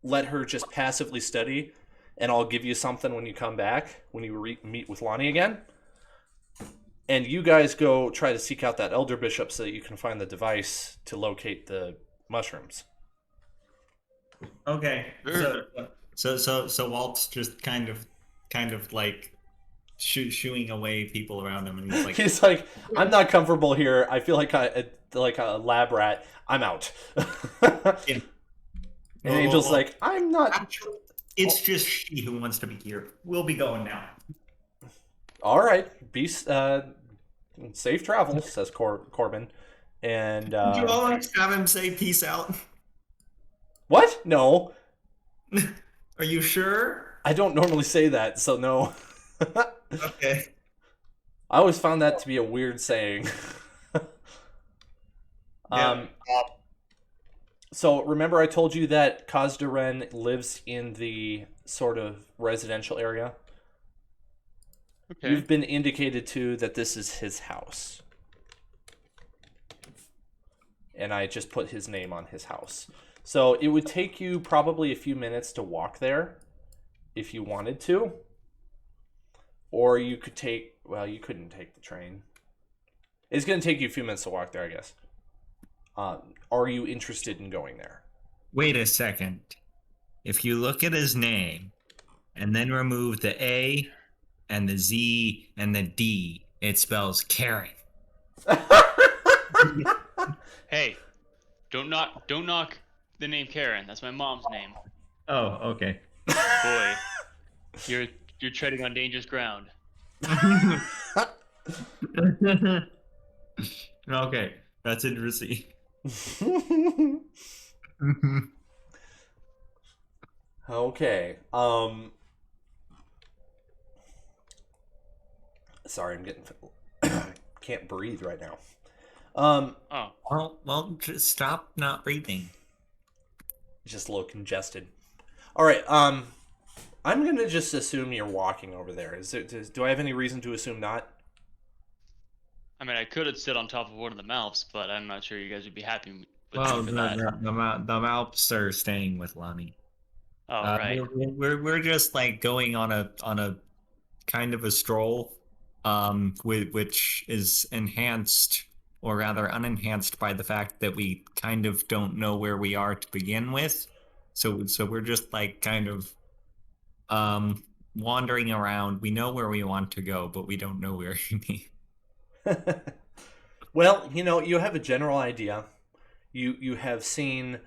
let her just passively study, and I'll give you something when you come back, when you meet with Lonnie again. And you guys go try to seek out that elder bishop so that you can find the device to locate the mushrooms. Okay. Sure. So Walt's just kind of like shooing away people around him, and he's like, He's like, I'm not comfortable here. I feel like a lab rat. I'm out. Yeah. And Angel's like, I'm not. Actually, it's just she who wants to be here. We'll be going now. All right, be safe travels, says Corbin. And Did you always have him say peace out? what? No, Are you sure? I don't normally say that, so no. Okay. I always found that to be a weird saying. Yeah. So remember I told you that Kazdaren lives in the sort of residential area? Okay. You've been indicated to that this is his house. And I just put his name on his house. So it would take you probably a few minutes to walk there if you wanted to. Or you could take, well, you couldn't take the train. It's going to take you a few minutes to walk there, I guess. Are you interested in going there? Wait a second. If you look at his name and then remove the A and the Z and the D, it spells caring. Hey, don't knock the name Karen. That's my mom's name. Oh, okay. Boy, you're treading on dangerous ground. Okay, that's interesting. Okay. Sorry, I'm getting can't breathe right now. Oh, Well, just stop not breathing. Just a little congested. All right. I'm gonna just assume you're walking over there. Do I have any reason to assume not? I mean, I could have sit on top of one of the Malps, but I'm not sure you guys would be happy with Well, me the for that. Malps are staying with Lonnie. Oh, right. We're just like going on a kind of a stroll, which is enhanced or rather unenhanced by the fact that we kind of don't know where we are to begin with. So we're just like kind of wandering around. We know where we want to go, but we don't know where to be. Well, you have a general idea. You have seen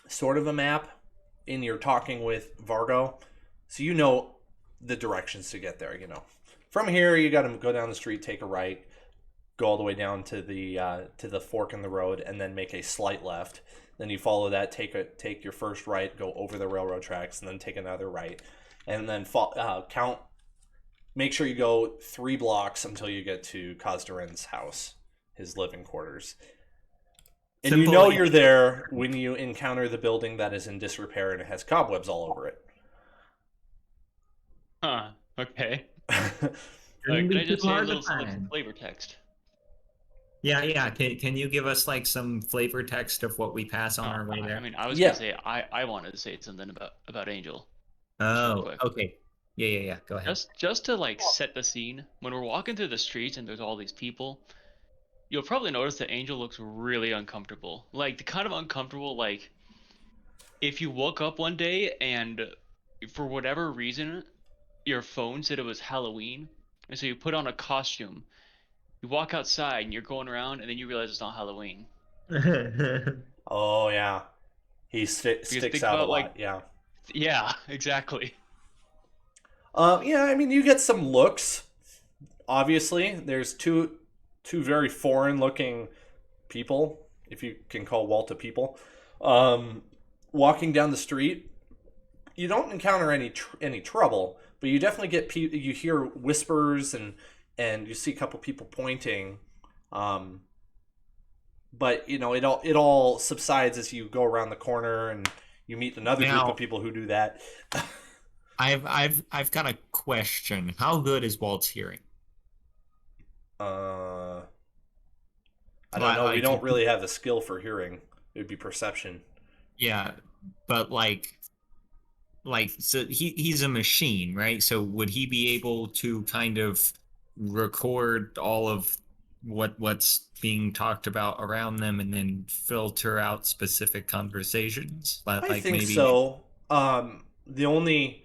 sort of a map in your talking with Vargo, so you know the directions to get there. From here you got to go down the street, take a right, go all the way down to the fork in the road, and then make a slight left. Then you follow that, take your first right, go over the railroad tracks, and then take another right, and then count. Make sure you go 3 blocks until you get to Kazdaren's house, his living quarters. And Simple, you know you're there when you encounter the building that is in disrepair and it has cobwebs all over it. Huh. Okay. Shouldn't Can be I just too say a hard to little something find. flavor text? Yeah. Can you give us like some flavor text of what we pass on Oh, our way there? I mean, I was Yeah. gonna say I wanted to say something about Angel. Just real Oh, quick. okay. Yeah. Go ahead. Just to like set the scene, when we're walking through the streets and there's all these people, you'll probably notice that Angel looks really uncomfortable. Like the kind of uncomfortable like if you woke up one day and for whatever reason your phone said it was Halloween, and so you put on a costume. You walk outside and you're going around and then you realize it's not Halloween. Oh, yeah. He Because sticks think out a about lot, like yeah. yeah, exactly. Yeah, I mean, you get some looks. Obviously, there's two very foreign-looking people, if you can call Walt a people, walking down the street. You don't encounter any trouble, but you definitely get you hear whispers and you see a couple people pointing. But you know it all subsides as you go around the corner and you meet another group Now, of people who do that. I've got a question. How good is Walt's hearing? uh, I don't Like, know. We like don't really have the skill for hearing. It would be perception. yeah, but so he's a machine, right? So would he be able to kind of record all of what's being talked about around them and then filter out specific conversations? I Like think maybe so. The only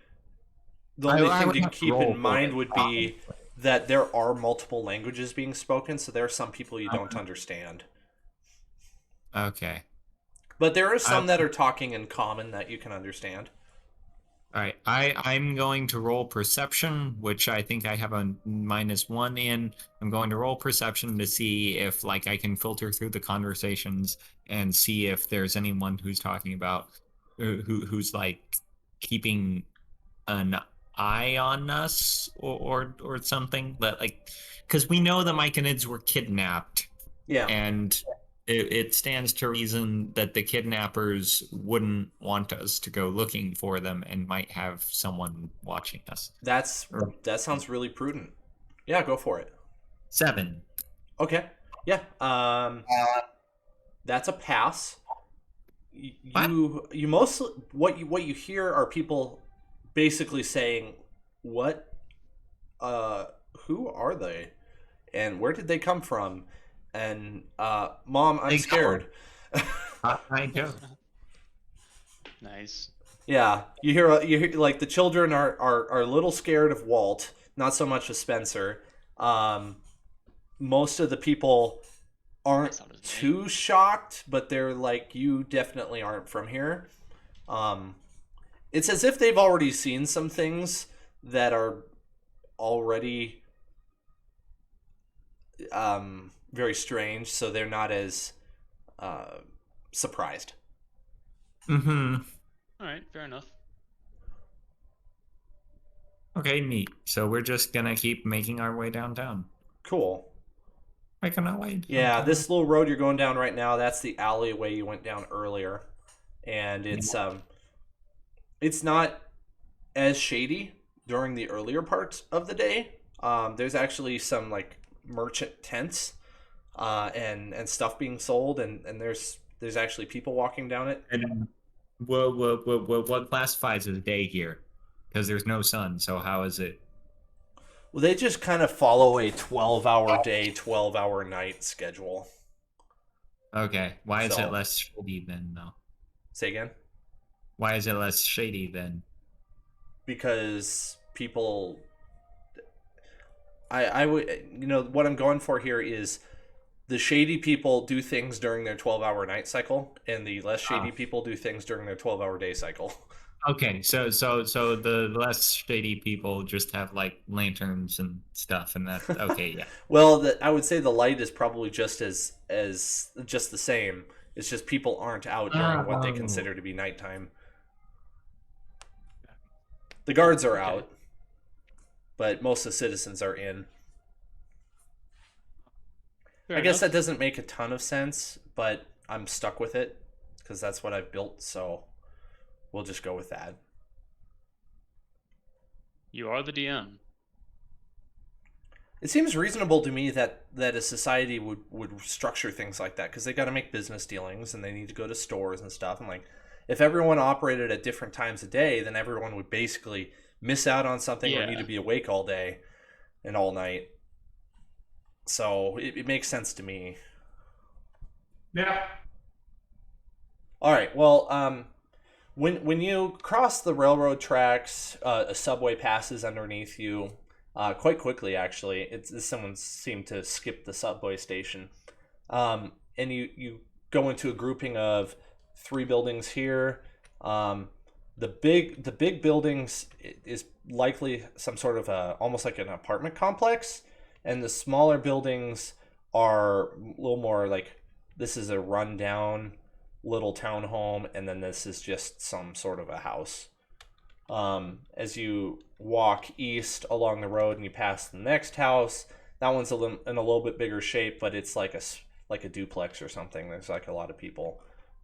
I thing would to have to keep in roll for mind it. would be that there are multiple languages being spoken, so there are some people you don't understand. Okay. But there are I, some that are talking in common that you can understand. All right, I'm going to roll perception, which I think I have a -1 in. I'm going to roll perception to see if like I can filter through the conversations and see if there's anyone who's talking about who's like keeping an eye on us or something that like because we know the Myconids were kidnapped Yeah. and it stands to reason that the kidnappers wouldn't want us to go looking for them and might have someone watching us. That sounds really prudent. Yeah, go for it. 7. Okay. Yeah. That's a pass. What? You mostly what you hear are people basically saying, "What? Who are they? And where did they come from?" And Mom, I'm They scared. I do. Nice. Yeah, you hear like the children are a little scared of Walt, not so much of Spencer. Most of the people aren't That's not his name. too shocked, but they're like, you definitely aren't from here. Um, it's as if they've already seen some things that are already very strange, so they're not as surprised. Mm-hmm. All right, fair enough. Okay, neat. So we're just gonna keep making our way downtown. Cool. Making our way Yeah, downtown. this little road you're going down right now, that's the alleyway you went down earlier. And it's not as shady during the earlier parts of the day. There's actually some like merchant tents and stuff being sold and there's actually people walking down it. And what classifies as day here? Because there's no sun, so how is it? Well, they just kind of follow a 12-hour day, 12-hour night schedule. Okay, why is it So- less shady then, though? Say again? Why is it less shady then? Because people I would what I'm going for here is the shady people do things during their 12-hour night cycle and the less shady people do things during their 12-hour day cycle. Okay, so the less shady people just have like lanterns and stuff, and that okay, yeah. Well, I would say the light is probably just as just the same. It's just people aren't out during what they consider to be nighttime. The guards are out, but most of the citizens are in. Fair I guess enough. that doesn't make a ton of sense, but I'm stuck with it because that's what I've built, so we'll just go with that. You are the DM. It seems reasonable to me that a society would structure things like that because they got to make business dealings and they need to go to stores and stuff. And like, if everyone operated at different times a day, then everyone would basically miss out on something or need to be awake all day and all night. So it makes sense to me. Yeah. All right. Well, when you cross the railroad tracks, a subway passes underneath you quite quickly. Actually, someone seemed to skip the subway station, and you go into a grouping of 3 buildings here. The big buildings is likely some sort of almost like an apartment complex, and the smaller buildings are a little more like this is a rundown little townhome, and then this is just some sort of a house. As you walk east along the road and you pass the next house, that one's in a little bit bigger shape, but it's like a duplex or something. There's like a lot of people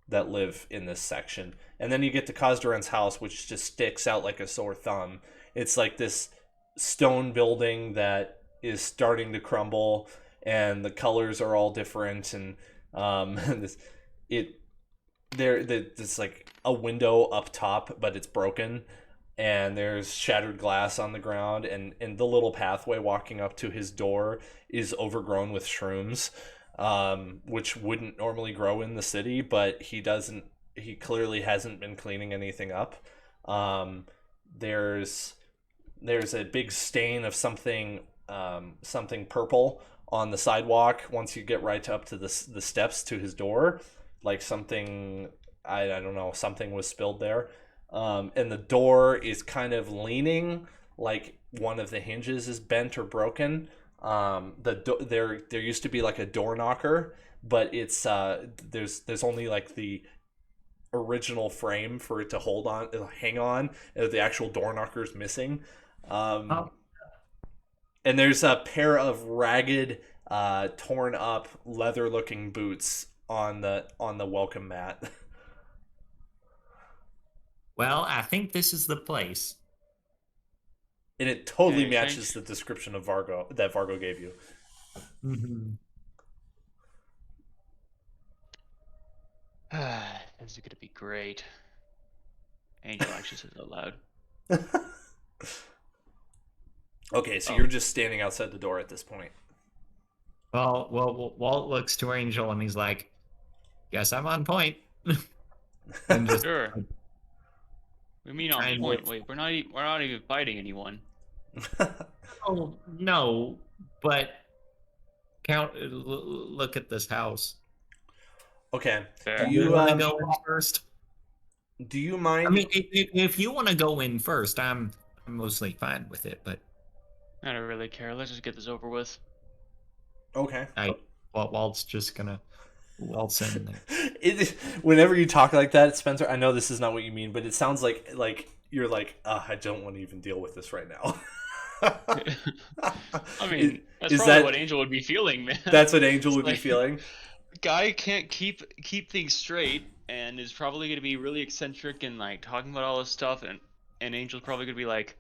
that live in this section. And then you get to Kazdaren's house, which just sticks out like a sore thumb. It's like this stone building that is starting to crumble, and the colors are all different, and there's like a window up top, but it's broken, and there's shattered glass on the ground, and the little pathway walking up to his door is overgrown with shrooms, which wouldn't normally grow in the city, but he clearly hasn't been cleaning anything up. There's a big stain of something purple on the sidewalk once you get right up to the steps to his door, like something, I don't know, something was spilled there. And the door is kind of leaning, like one of the hinges is bent or broken. There used to be like a door knocker, but it's there's only like the original frame for it to hang on. The actual door knocker is missing. And there's a pair of ragged, torn up leather looking boots on the welcome mat. Well, I think this is the place. And it totally Yeah, matches the description of Vargo that Vargo gave you. Mm-hmm. This is gonna be great. Angel actually says out loud. Okay, so you're just standing outside the door at this point. Well, Walt looks to Angel and he's like, "Guess I'm on point." And just Sure. We mean on Kind point. of. Wait, we're not even fighting anyone. oh no, but look at this house. Okay. Fair. Do you want to go in first? Do you mind? I mean, if you want to go in first, I'm mostly fine with it. But I don't really care. Let's just get this over with. Okay. Walt's just gonna waltz in there. Whenever you talk like that, Spencer, I know this is not what you mean, but it sounds like you're like, I don't want to even deal with this right now. I mean, that's is probably that what Angel would be feeling, man. That's what Angel would be like- feeling. Guy can't keep things straight and is probably going to be really eccentric and like talking about all this stuff, and Angel's probably going to be like,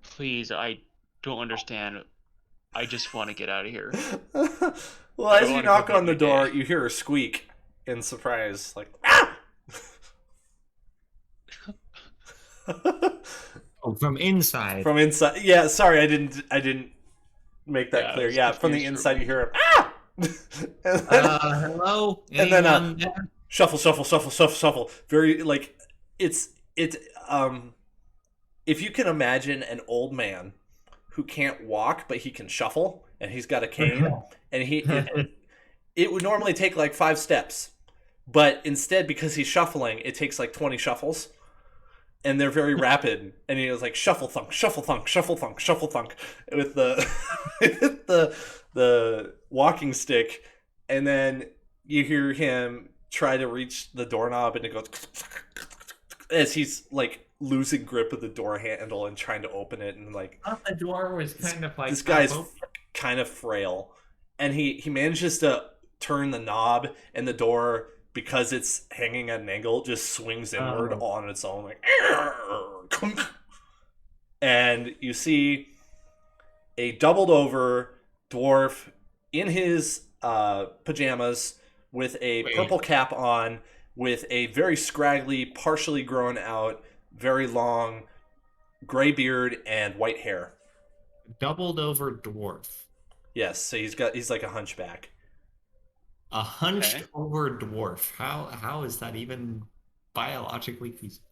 please, I don't understand. I just want to get out of here. Well, I as you wanna knock go on the back to my door, day. you hear a squeak in surprise, like, ah! Oh, from inside. From inside. Yeah, sorry, I didn't make that Yeah, I clear. was Yeah, from the confused inside you hear ah! And then, Hello? and then, Anyone there? shuffle, shuffle, shuffle, shuffle, shuffle. Very like it's if you can imagine an old man who can't walk but he can shuffle and he's got a cane and it would normally take like 5 steps, but instead because he's shuffling it takes like 20 shuffles, and they're very rapid, and he was like shuffle thunk, shuffle thunk, shuffle thunk, shuffle thunk with the with the walking stick, and then you hear him try to reach the doorknob and it goes as he's like losing grip of the door handle and trying to open it, and like I thought the door was kind of like this guy's open. kind of frail, and he manages to turn the knob, and the door, because it's hanging at an angle, just swings inward on its own, like, and you see a doubled over dwarf in his pajamas with a purple cap on, with a very scraggly, partially grown out, very long gray beard and white hair. Doubled over dwarf. Yes, so he's like a hunchback. A hunched over dwarf. How is that even biologically feasible?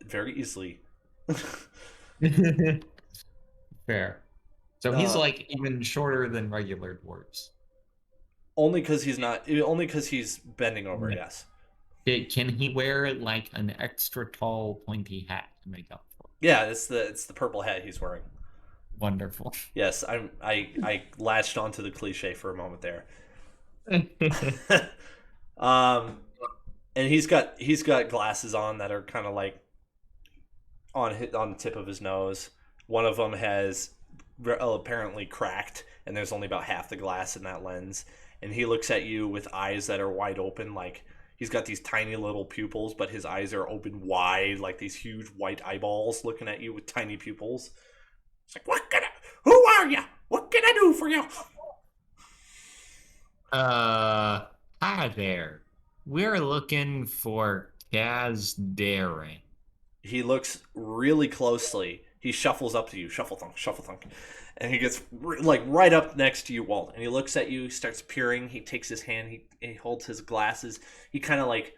Very easily. Fair. So he's like even shorter than regular dwarves. Only because he's bending over. Yeah. Yes. Can he wear like an extra tall pointy hat to make up for it? Yeah, it's the purple hat he's wearing. Wonderful. Yes, I latched onto the cliche for a moment there. And he's got glasses on that are kind of like on the tip of his nose. One of them has apparently cracked, and there's only about half the glass in that lens. And he looks at you with eyes that are wide open, like he's got these tiny little pupils, but his eyes are open wide, like these huge white eyeballs looking at you with tiny pupils. It's like, who are you? What can I do for you? Hi there. We're looking for Kaz Daring. He looks really closely. He shuffles up to you, shuffle thunk, and he gets like right up next to you, Walt. And he looks at you. He starts peering. He takes his hand. He holds his glasses. He kind of like,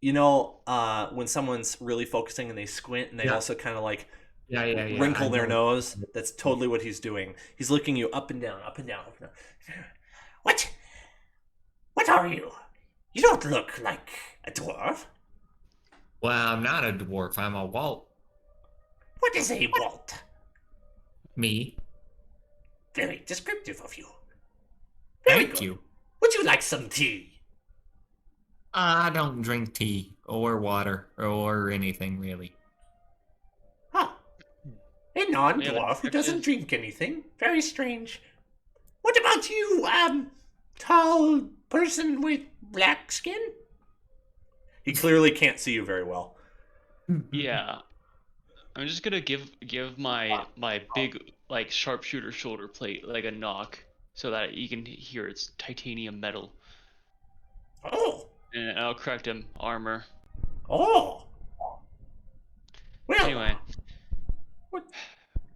when someone's really focusing and they squint, and they also kind of like wrinkle their nose. That's totally what he's doing. He's looking you up and down, up and down, up and down. What are you? You don't look like a dwarf. Well, I'm not a dwarf. I'm a Walt. What is a Walt? Me. Very descriptive of you. Thank you. Would you like some tea? I don't drink tea or water or anything really. Huh. A non-dwarf who doesn't drink anything. Very strange. What about you, tall person with black skin? He clearly can't see you very well. Yeah. I'm just gonna give my big like sharpshooter shoulder plate like a knock so that you can hear it's titanium metal. Oh. And I'll correct him armor. Oh. Well. Anyway. What?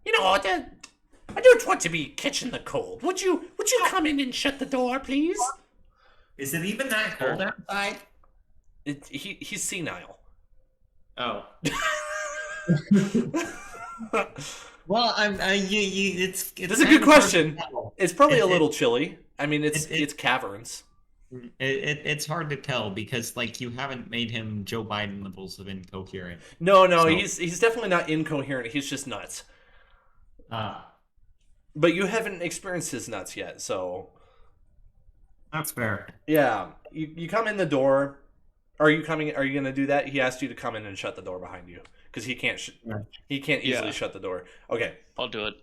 I don't want to be catching the cold. Would you come in and shut the door, please? Is it even that cold outside? He's senile. Oh. Well, it's That's a good question. It's probably a little chilly. I mean, it's caverns. It's hard to tell because like you haven't made him Joe Biden levels of incoherent. No, so. He's definitely not incoherent. He's just nuts. But you haven't experienced his nuts yet, so that's fair. Yeah, you come in the door. Are you gonna do that? He asked you to come in and shut the door behind you because he can't easily shut the door. Okay, I'll do it.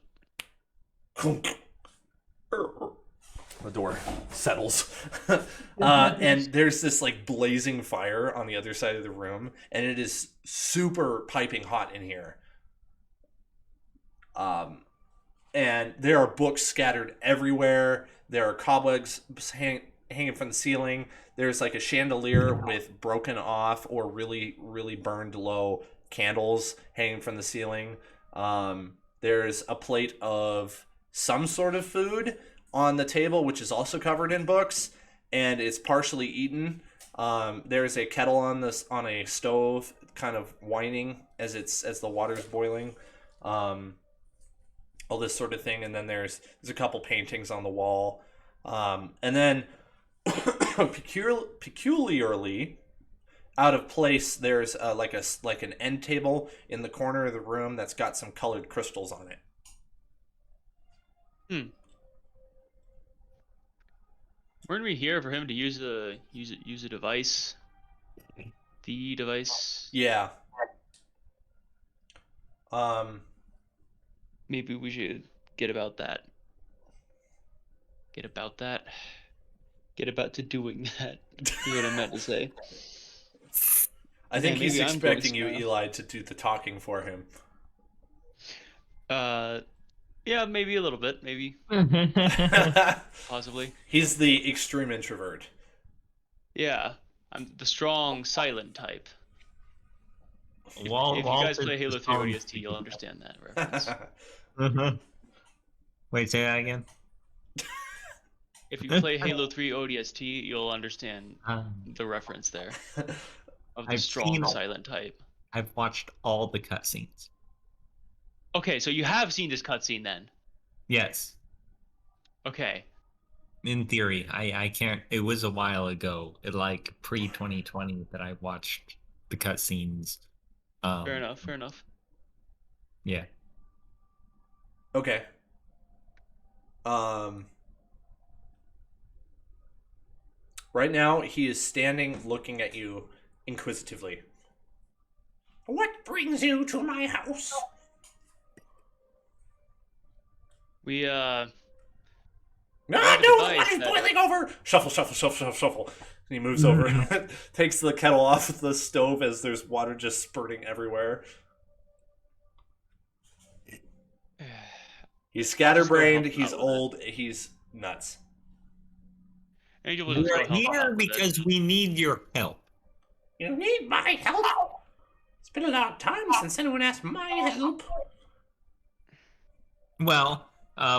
The door settles, and there's this like blazing fire on the other side of the room, and it is super piping hot in here. And there are books scattered everywhere. There are cobwebs hanging from the ceiling. There's like a chandelier with broken off or really, really burned low candles hanging from the ceiling. There's a plate of some sort of food on the table, which is also covered in books, and it's partially eaten. There's a kettle on a stove, kind of whining as the water's boiling. All this sort of thing, and then there's a couple paintings on the wall, and then peculiarly out of place, there's like an end table in the corner of the room that's got some colored crystals on it. Weren't we here for him to use a device? The device? Yeah. Maybe we should get about that. Get about that. Get about to doing that. Is what I meant to say. I think Yeah, he's maybe I'm expecting ghost you, now. Eli, to do the talking for him. Yeah, maybe a little bit. Maybe. Possibly. He's the extreme introvert. Yeah. I'm the strong, silent type. If you guys Walter's play Halo the 3 strong ODST, you'll understand that reference. Wait, say that again. If you play Halo 3 ODST, you'll understand Um, the reference there of the I've strong, seen- silent type. I've watched all the cutscenes. Okay, so you have seen this cutscene then. Yes, Okay. in theory. I can't. It was a while ago, like pre-2020, that I watched the cutscenes. Fair enough. Fair enough. Yeah. Okay. Right now, he is standing looking at you inquisitively. What brings you to my house? We Ah, have no, a the device water's that- boiling over! Shuffle, shuffle, shuffle, shuffle, shuffle. And he moves over, takes the kettle off the stove as there's water just spurting everywhere. He's scatterbrained, Just go help he's out with it. old, he's nuts. Angel will just go We're help out here with it. because we need your help. You need my help? It's been a long time since anyone asked my help. Well,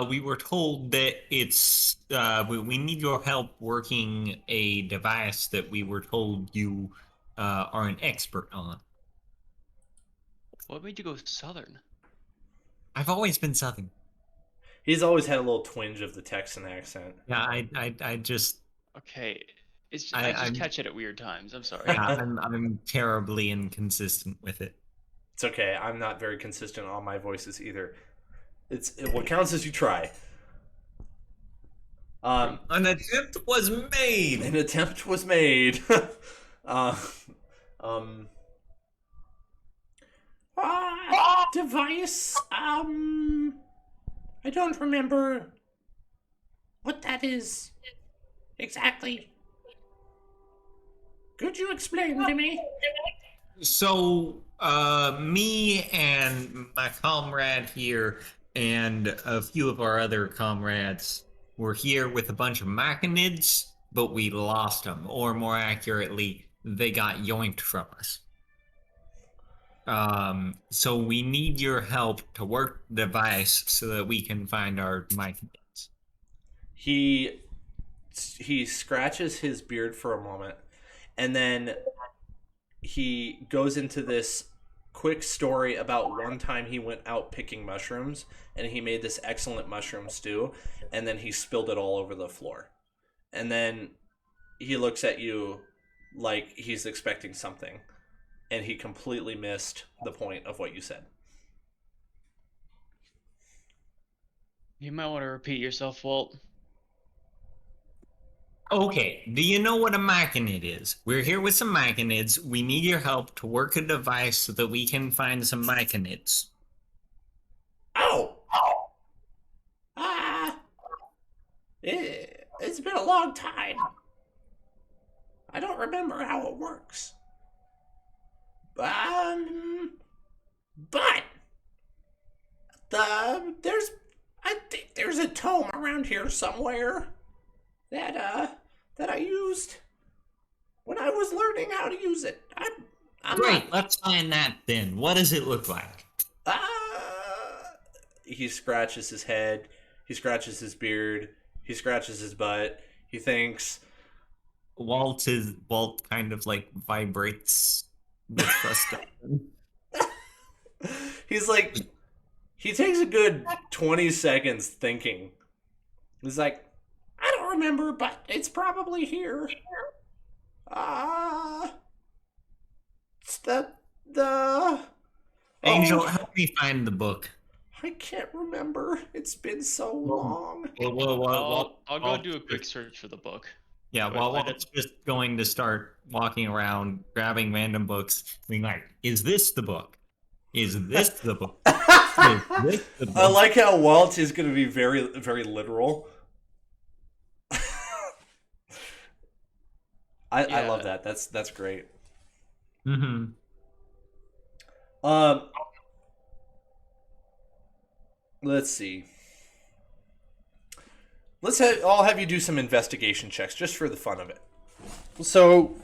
we were told that it's we need your help working a device that we were told you are an expert on. What made you go southern? I've always been Southern. He's always had a little twinge of the Texan accent. Yeah, I just Okay. I just I'm- catch it at weird times. I'm sorry. yeah, I'm terribly inconsistent with it. It's okay. I'm not very consistent on my voices either. What counts is you try. An attempt was made. An attempt was made. Device. I don't remember what that is exactly. Could you explain to me? So, me and my comrade here and a few of our other comrades were here with a bunch of machinids, but we lost them, or more accurately, they got yoinked from us. So we need your help to work the device so that we can find our machinids. He scratches his beard for a moment, and then he goes into this quick story about one time he went out picking mushrooms and he made this excellent mushroom stew, and then he spilled it all over the floor. And then he looks at you like he's expecting something, and he completely missed the point of what you said. You might want to repeat yourself, Walt. Okay, do you know what a machinid is? We're here with some machinids. We need your help to work a device so that we can find some machinids. Oh! It's been a long time. I don't remember how it works. But I think there's a tome around here somewhere that I used when I was learning how to use it. I'm Great, let's find that then. What does it look like? He scratches his head. He scratches his beard. He scratches his butt. He thinks. Walt kind of like vibrates with frustration. He's like, he takes a good 20 seconds thinking. He's like, I don't remember, but it's probably here. It's the Angel, oh, help me find the book. I can't remember. It's been so long. I'll go do a quick search for the book. Yeah, But while I Walt's just going to start walking around, grabbing random books, being like, is this the book? Is this the book? Is this the book? I like how Walt is going to be very, very literal. I Yeah. love that. That's great. Mm-hmm. Um, let's see. I'll have you do some investigation checks just for the fun of it. So,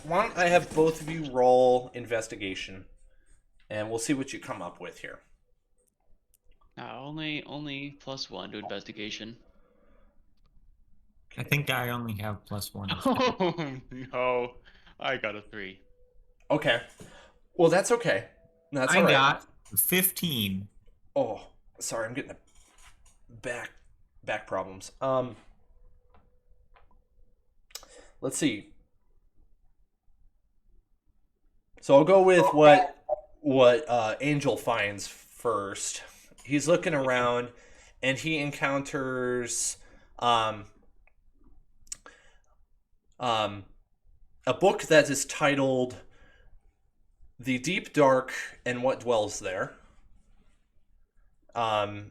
why don't I have both of you roll investigation, and we'll see what you come up with here. Only +1 to investigation. I think I only have +1 as well. Oh no, I got a 3. Okay. Well, that's okay. That's I all right. got 15. Oh, sorry, I'm getting a back problems. Let's see. So I'll go with what Angel finds first. He's looking around, and he encounters um, um, a book that is titled "The Deep Dark and What Dwells There." Um,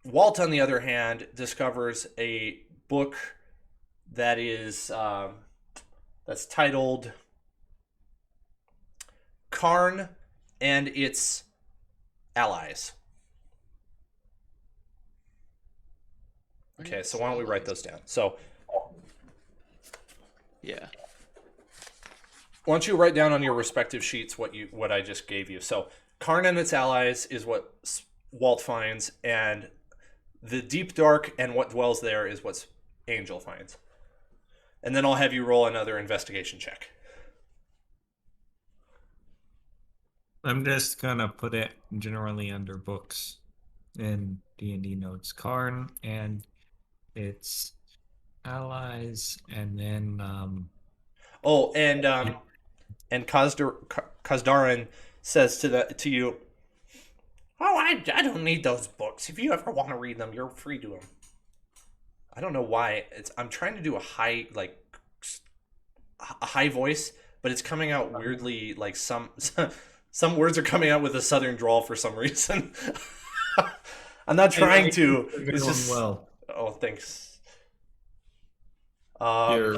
Walt, on the other hand, discovers a book that is that's titled "Karn and Its Allies." Okay, so why don't we write those down? So Yeah. why don't you write down on your respective sheets what I just gave you? So Karn and its allies is what Walt finds, and the deep dark and what dwells there is what Angel finds. And then I'll have you roll another investigation check. I'm just gonna put it generally under books in D&D notes. Karn and its allies, and then Oh, and Kazdaran says to you, "Oh, I don't need those books. If you ever want to read them, you're free to them." I don't know why. I'm trying to do a high voice, but it's coming out weirdly. Like some words are coming out with a southern drawl for some reason. I'm not trying to. It's just well. Oh, thanks. You're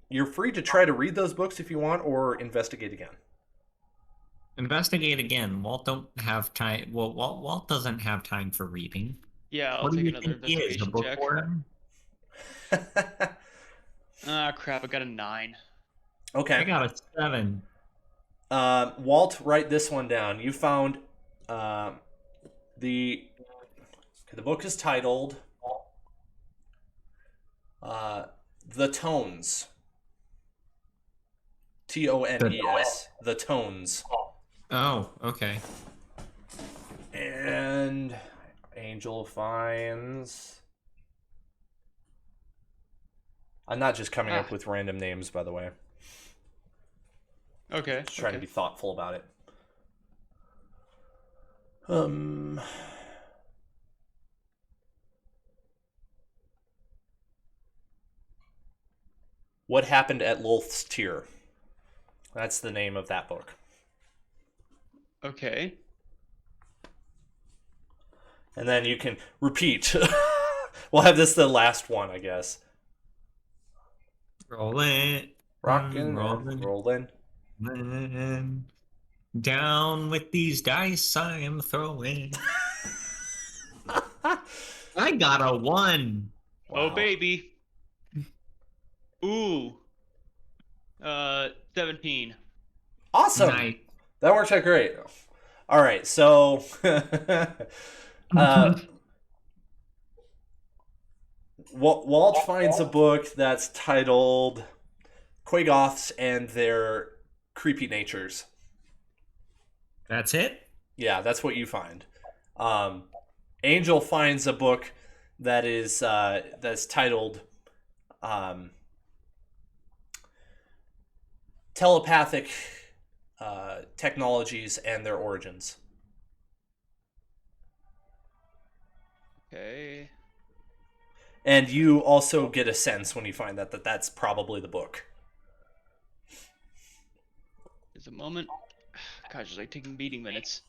You're free to try to read those books if you want, or investigate again. investigate again. Walt don't have time. Well, Walt doesn't have time for reading. Yeah, I'll What do take you another think he is? A investigation check. bookworm? Ah, crap, I got a 9. I Okay. got a 7. Walt, write this one down. You found the the book is titled "The Tones." Tones. The Tones. Oh, okay. And Angel finds. I'm not just coming up with random names, by the way. Okay. Just trying to be thoughtful about it. What Happened at Lolth's Tier? That's the name of that book. Okay. And then you can repeat. We'll have this the last one, I guess. Roll it. Rockin' rolling. and rollin'. And down with these dice I am throwing. I got a 1. Wow. Oh, baby. Ooh. 17. Awesome. Nice. That worked out great. All right, so Walt finds a book that's titled "Quagoths and Their Creepy Natures." That's it? Yeah, that's what you find. Angel finds a book that is that's titled "Telepathic Technologies and Their Origins." Okay. And you also get a sense when you find that that's probably the book. Just a moment. Gosh, it's like taking meeting minutes.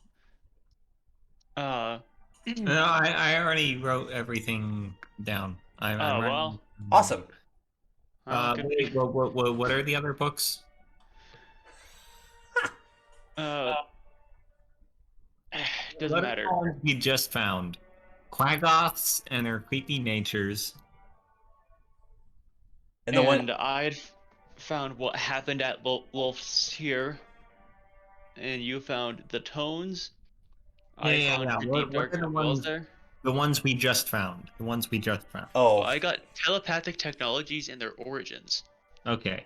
No, I already wrote everything down. I'm Oh writing. well. Awesome. Good. Wait, what are the other books? Uh, doesn't What are matter. the ones we just found? Quaggoths and their creepy natures. And the one, And I'd found what happened at Wolf's here, and you found the tones. I found the deep What dark are wells there. the ones we just found? The ones we just found. Well, oh, I got telepathic technologies and their origins. Okay.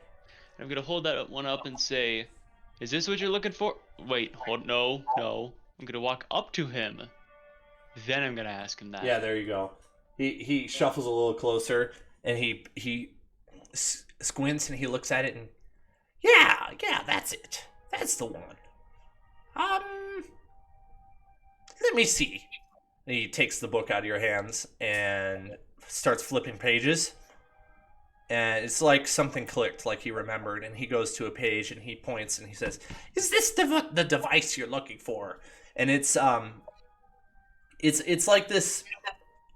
I'm gonna hold that one up and say, "Is this what you're looking for?" Wait, hold no, no. I'm gonna walk up to him. Then I'm gonna ask him that. yeah, there you go. He shuffles a little closer, and he squints and he looks at it and yeah, that's it. That's the one. Let me see. And he takes the book out of your hands and starts flipping pages. And it's like something clicked, like he remembered. And he goes to a page and he points and he says, "Is this the device you're looking for?" And it's like this,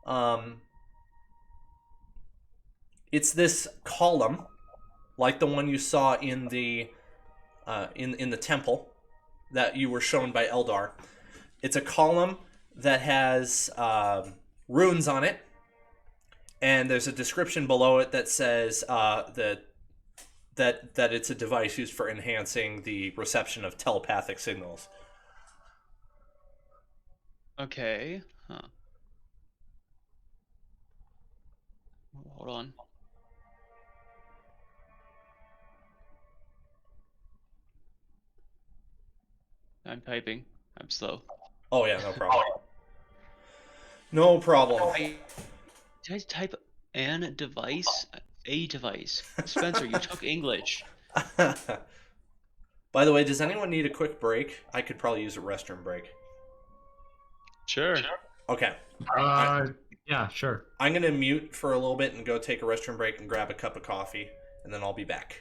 um, it's this column, like the one you saw in the in the temple that you were shown by Eldar. It's a column that has runes on it, and there's a description below it that says that it's a device used for enhancing the reception of telepathic signals. Okay. Huh. Hold on. I'm typing. I'm slow. Oh yeah, no problem. No problem. Did I type an device? A device. Spencer, you took English. By the way, does anyone need a quick break? I could probably use a restroom break. Sure. Okay. Yeah, sure. I'm going to mute for a little bit and go take a restroom break and grab a cup of coffee, and then I'll be back.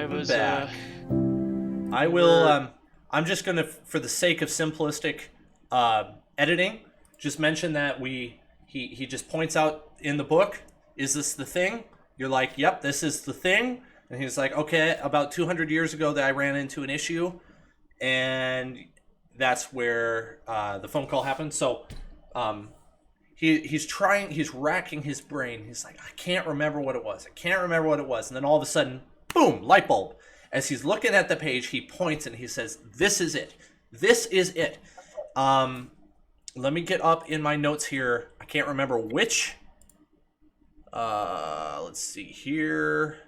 Welcome back. I will. I'm just gonna, for the sake of simplistic editing, just mention that he just points out in the book, is this the thing? You're like, yep, this is the thing. And he's like, okay, about 200 years ago that I ran into an issue, and that's where the phone call happened. So he's racking his brain. He's like, I can't remember what it was. And then all of a sudden, boom, light bulb. As he's looking at the page, he points and he says, this is it. This is it. Let me get up in my notes here. I can't remember which. Let's see here.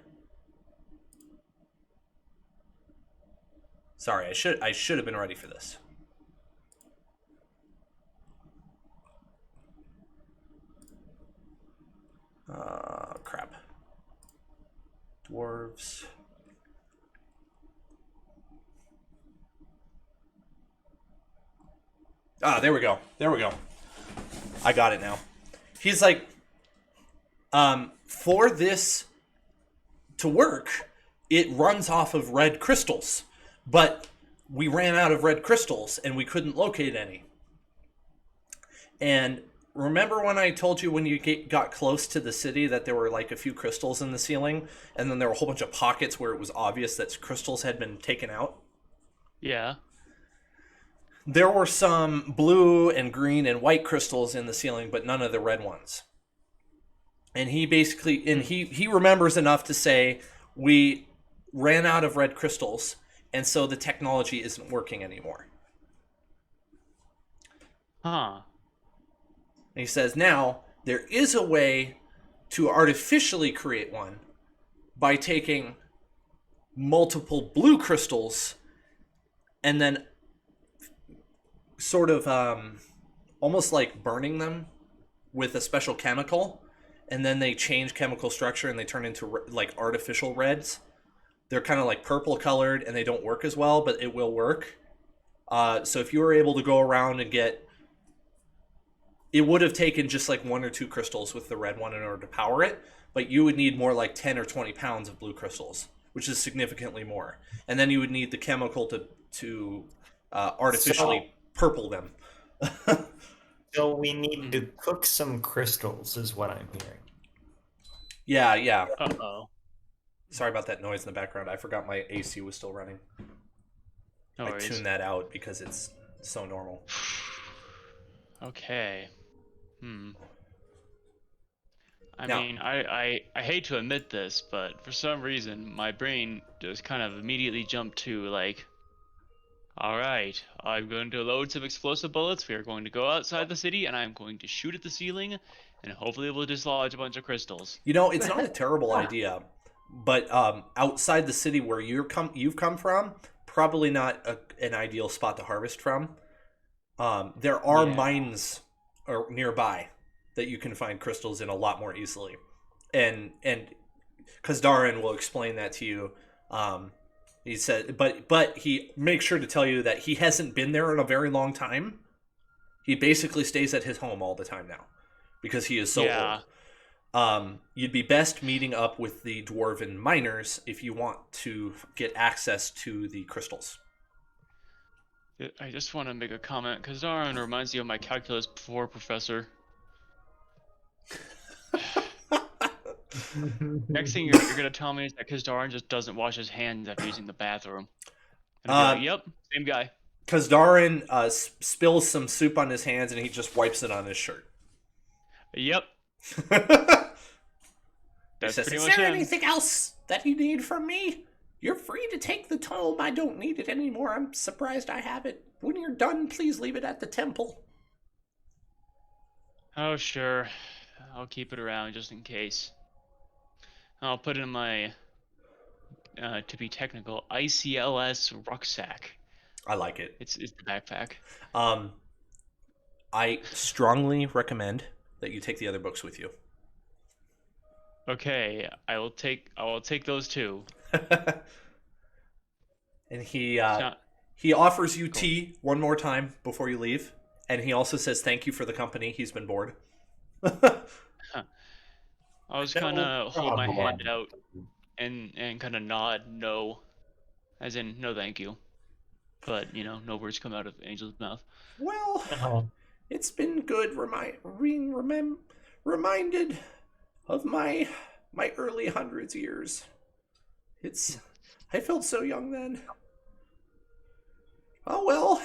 Sorry, I should have been ready for this. Crap. Dwarves. There we go. I got it now. He's like, for this to work, it runs off of red crystals. But we ran out of red crystals and we couldn't locate any. And remember when I told you when you got close to the city that there were like a few crystals in the ceiling, and then there were a whole bunch of pockets where it was obvious that crystals had been taken out? Yeah. There were some blue and green and white crystals in the ceiling, but none of the red ones. And he remembers enough to say, we ran out of red crystals, and so the technology isn't working anymore. Huh. And he says, now, there is a way to artificially create one by taking multiple blue crystals and then sort of almost like burning them with a special chemical, and then they change chemical structure and they turn into like artificial reds. They're kind of like purple colored and they don't work as well, but it will work. So if you were able to go around and get, it would have taken just like 1 or 2 crystals with the red one in order to power it, but you would need more like 10 or 20 pounds of blue crystals, which is significantly more. And then you would need the chemical to artificially purple them. So we need to cook some crystals, is what I'm hearing. Yeah. Uh-oh. Sorry about that noise in the background. I forgot my AC was still running. No I worries. tuned that out because it's so normal. Okay. I Now- mean, I hate to admit this, but for some reason, my brain just kind of immediately jumped to, like, alright, I'm going to load some explosive bullets, we are going to go outside the city, and I'm going to shoot at the ceiling, and hopefully we'll dislodge a bunch of crystals. You know, it's not a terrible idea, but outside the city where you've come from, probably not an ideal spot to harvest from. There are mines nearby that you can find crystals in a lot more easily, and Kazdarin will explain that to you. He said, but he makes sure to tell you that he hasn't been there in a very long time. He basically stays at his home all the time now because he is so old. You'd be best meeting up with the dwarven miners if you want to get access to the crystals. I just want to make a comment. Kazdarin reminds you of my calculus 4 professor. Next thing you're going to tell me is that Kazdarin just doesn't wash his hands after using the bathroom. And I'll be like, yep, same guy. Kazdarin spills some soup on his hands and he just wipes it on his shirt. Yep. That's says, pretty is much there him. anything else that you need from me? You're free to take the tome. I don't need it anymore. I'm surprised I have it. When you're done, please leave it at the temple. Oh, sure. I'll keep it around just in case. I'll put it in my, to be technical, ICLS rucksack. I like it. It's the backpack. I strongly recommend that you take the other books with you. Okay, I will take those too. And he offers you tea one more time before you leave, and he also says thank you for the company. He's been bored. I was gonna hold my hand out and kind of nod no, as in no thank you. But no words come out of Angel's mouth. Well, it's been good being reminded of my early hundreds years. I felt so young then. Oh well,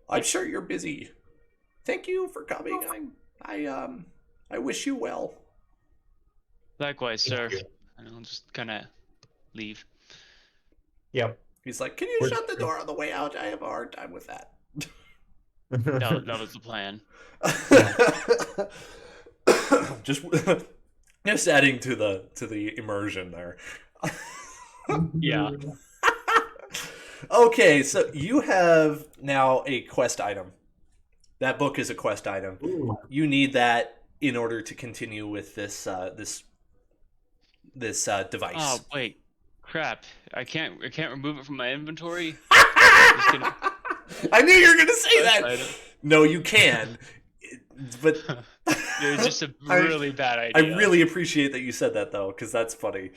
I'm sure you're busy. Thank you for coming. I wish you well. Likewise, sir. you. And I'll just kind of leave. Yep. He's like, can you shut the door on the way out? I have a hard time with that. That was the plan. just adding to the immersion there. Yeah. Okay, so you have now a quest item. That book is a quest item. Ooh. You need that in order to continue with this device. Oh wait, crap! I can't remove it from my inventory. I knew you were gonna say that. Item. No, you can, but It was just a really bad idea. I really appreciate that you said that though, because that's funny.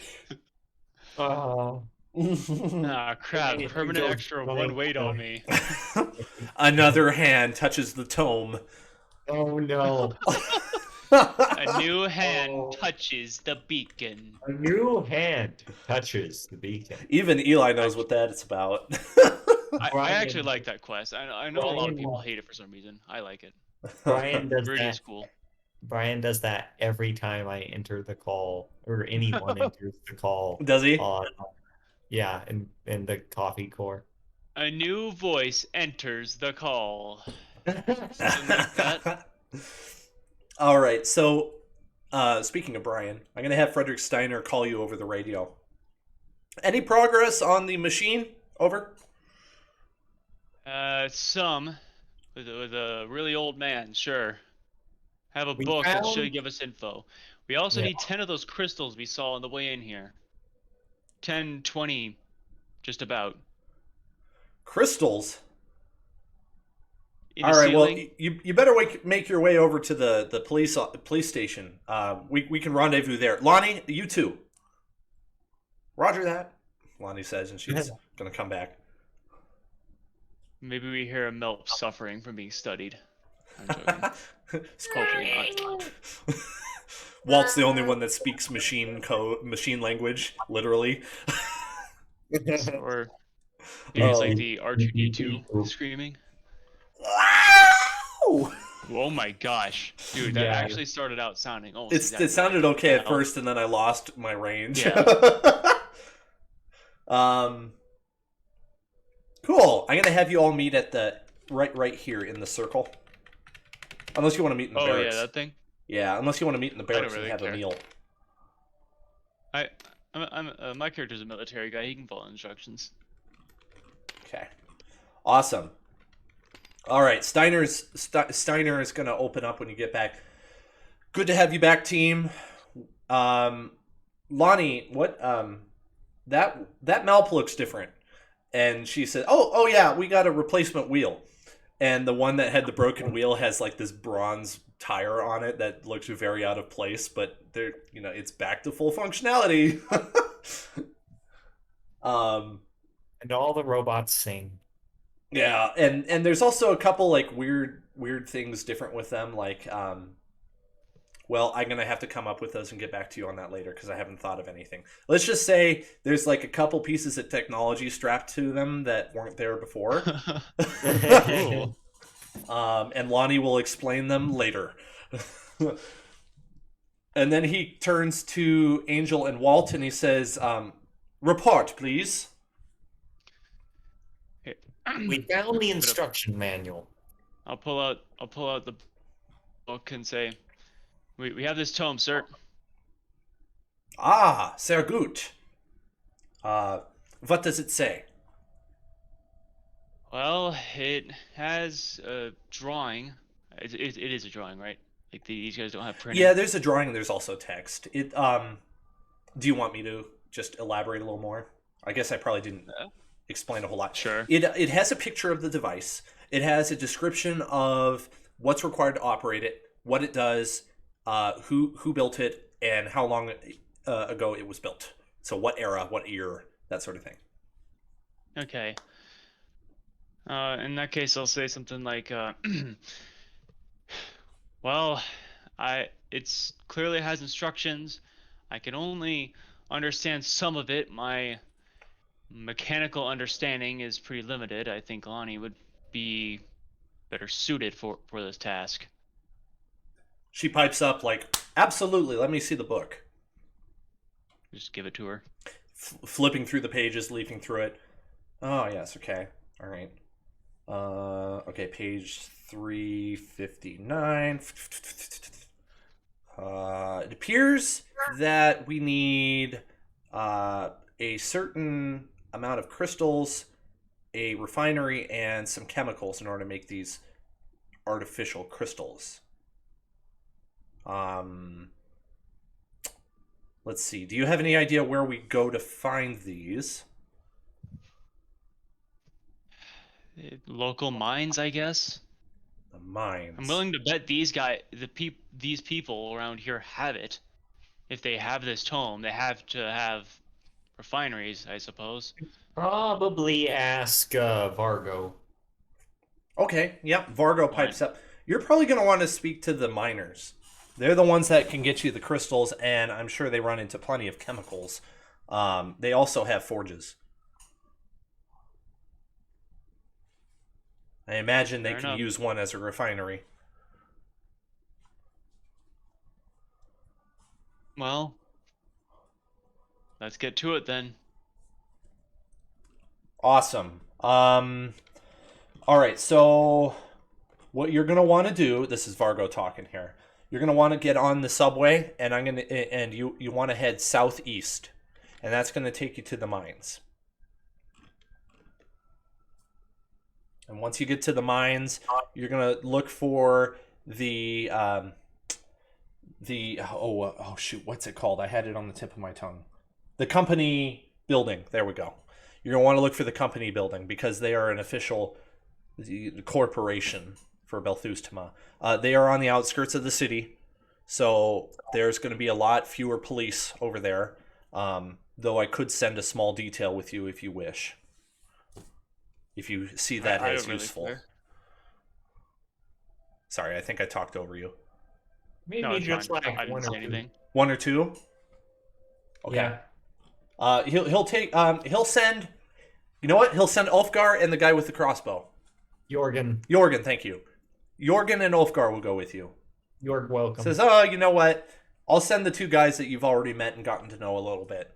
Oh. Ah, crap! Permanent extra of 1 weight on me. Another hand touches the tome. Oh no. A new hand touches the beacon. A new hand touches the beacon. Even Eli knows what that's about. I actually like that quest. I know a lot of people hate it for some reason. I like it. Brian does Really that. cool. Brian does that every time I enter the call, or anyone enters the call. Does he? Yeah, in the coffee core. A new voice enters the call. Something like that. All right, so speaking of Brian, I'm going to have Frederick Steiner call you over the radio. Any progress on the machine? Over? Some. With a really old man, sure. Have a We book that found- should give us info. We also Yeah. need 10 of those crystals we saw on the way in here. 10, 20, just about. Crystals? In All the right, well, ceiling. you better make your way over to the police station. We can rendezvous there. Lonnie, you too. Roger that, Lonnie says, and she's going to come back. Maybe we hear a Melp suffering from being studied. I'm joking. Hopefully not. Walt's the only one that speaks machine language, literally. Or maybe it's Oh. like the R2D2 screaming. Wow! Oh my gosh, dude, that Yeah. actually started out sounding almost. It exactly sounded like okay at Mel. first, and then I lost my range. Yeah. Cool. I'm gonna have you all meet at the right here in the circle. Unless you want to meet in the Oh barracks. yeah, that thing. Yeah, unless you want to meet in the barracks really and have care. a meal. My character's a military guy. He can follow instructions. Okay. Awesome. All right, Steiner is going to open up when you get back. Good to have you back, team. Lonnie, what that Malp looks different. And she said, "Oh yeah, we got a replacement wheel." And the one that had the broken wheel has like this bronze tire on it that looks very out of place, but it's back to full functionality. And all the robots sing. Yeah, and there's also a couple like weird things different with them. Like, well, I'm gonna have to come up with those and get back to you on that later because I haven't thought of anything. Let's just say there's like a couple pieces of technology strapped to them that weren't there before. Cool. And Lonnie will explain them later. And then he turns to Angel and Walt and he says, "Report, please." We found the instruction manual. I'll pull out the book and say, we have this tome, sir. Ah, sehr gut. What does it say? Well, it has a drawing. It is a drawing, right? Like these guys don't have printing. Yeah, there's a drawing and there's also text. Do you want me to just elaborate a little more? I guess I probably didn't explain a whole lot. Sure. It has a picture of the device. It has a description of what's required to operate it, what it does, who built it, and how long ago it was built. So what era, what year, that sort of thing. Okay. In that case, I'll say something like, well, it's clearly has instructions. I can only understand some of it. My mechanical understanding is pretty limited. I think Lonnie would be better suited for this task. She pipes up like, absolutely, let me see the book. Just give it to her. Flipping through the pages, leafing through it. Oh, yes, okay. All right. Okay, page 359. It appears that we need a certain amount of crystals, a refinery, and some chemicals in order to make these artificial crystals. Let's see. Do you have any idea where we go to find these? Local mines, I guess. The mines. I'm willing to bet these people around here have it. If they have this tome, they have to have refineries, I suppose. Probably ask Vargo. Okay, yep. Vargo pipes up. You're probably going to want to speak to the miners. They're the ones that can get you the crystals, and I'm sure they run into plenty of chemicals. They also have forges. I imagine they can use one as a refinery. Well, let's get to it then. Awesome. All right, so what you're going to want to do, this is Vargo talking here. You're going to want to get on the subway, and you want to head southeast, and that's going to take you to the mines. And once you get to the mines, you're going to look for the shoot, what's it called? I had it on the tip of my tongue. The company building. There we go. You're going to want to look for the company building because they are an official corporation for Belthuztemah. They are on the outskirts of the city, so there's going to be a lot fewer police over there, though I could send a small detail with you if you wish. If you see that as useful. Really. Sorry, I think I talked over you. Maybe just like one or two. One or two? Okay. Yeah. He'll send, you know what? He'll send Ulfgar and the guy with the crossbow. Jorgen, thank you. Jorgen and Ulfgar will go with you. You're welcome. Says, oh, you know what? I'll send the two guys that you've already met and gotten to know a little bit.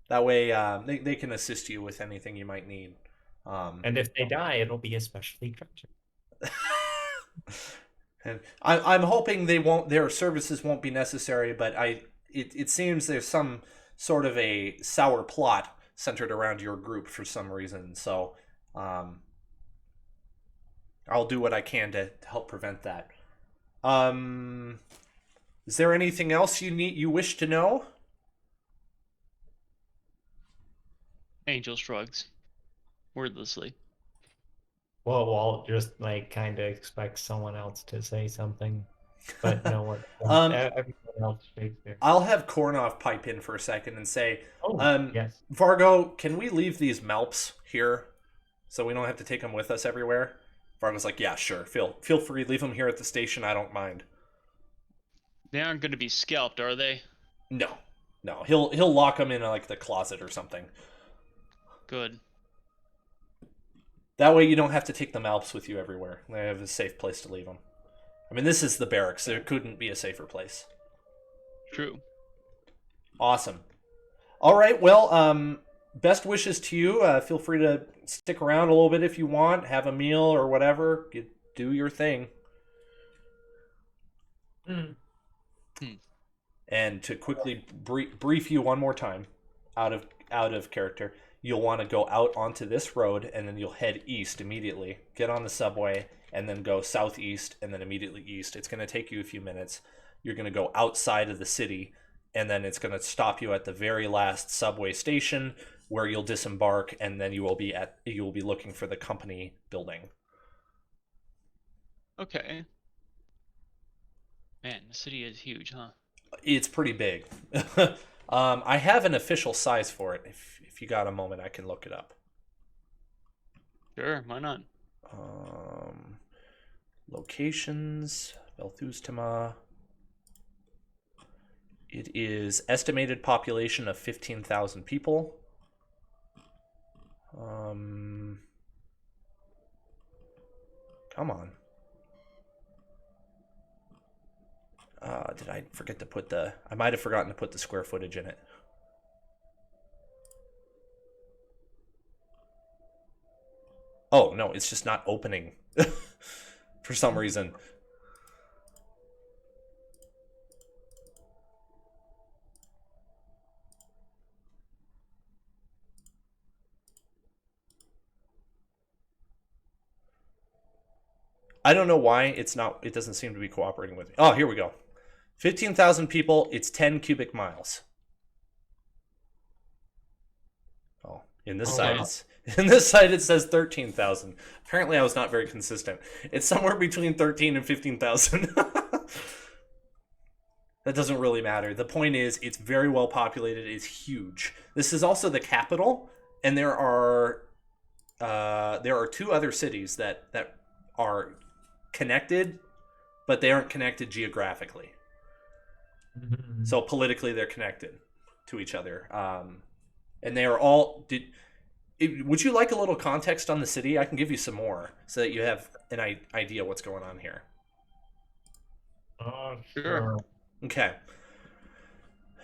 That way they can assist you with anything you might need. And if they die, it'll be especially tragic. And I'm hoping their services won't be necessary, but it seems there's some sort of a sour plot centered around your group for some reason. So I'll do what I can to help prevent that. Is there anything else you wish to know? Angel shrugs wordlessly. Well, Walt just like kind of expects someone else to say something, but no one. Everyone else shakes their. I'll have Kornov pipe in for a second and say, yes. Vargo, can we leave these Melps here so we don't have to take them with us everywhere? Vargo's like, yeah, sure. Feel free. Leave them here at the station. I don't mind. They aren't going to be scalped, are they? No. He'll lock them in like the closet or something. Good. That way you don't have to take the Malps with you everywhere. They have a safe place to leave them. I mean, this is the barracks. There couldn't be a safer place. True. Awesome. All right, well, best wishes to you. Feel free to stick around a little bit if you want. Have a meal or whatever. Do your thing. And to quickly brief you one more time, out of character, you'll want to go out onto this road, and then you'll head east immediately. Get on the subway, and then go southeast, and then immediately east. It's going to take you a few minutes. You're going to go outside of the city, and then it's going to stop you at the very last subway station, where you'll disembark, and then you will be looking for the company building. Okay. Man, the city is huge, huh? It's pretty big. I have an official size for it. If you got a moment, I can look it up. Sure, why not? Locations, Belthuztemah. It is estimated population of 15,000 people. Come on. Did I forget to put the... I might have forgotten to put the square footage in it. Oh, no, it's just not opening for some reason. I don't know why it doesn't seem to be cooperating with me. Oh, here we go. 15,000 people, it's 10 cubic miles. Oh, in this side, wow. in this side it says 13,000. Apparently I was not very consistent. It's somewhere between 13 and 15,000. That doesn't really matter. The point is, it's very well populated. It's huge. This is also the capital, and there are 2 other cities that are connected, but they aren't connected geographically. Mhm. So politically, they're connected to each other, and they are all. Would you like a little context on the city? I can give you some more so that you have an idea what's going on here. Sure. Okay.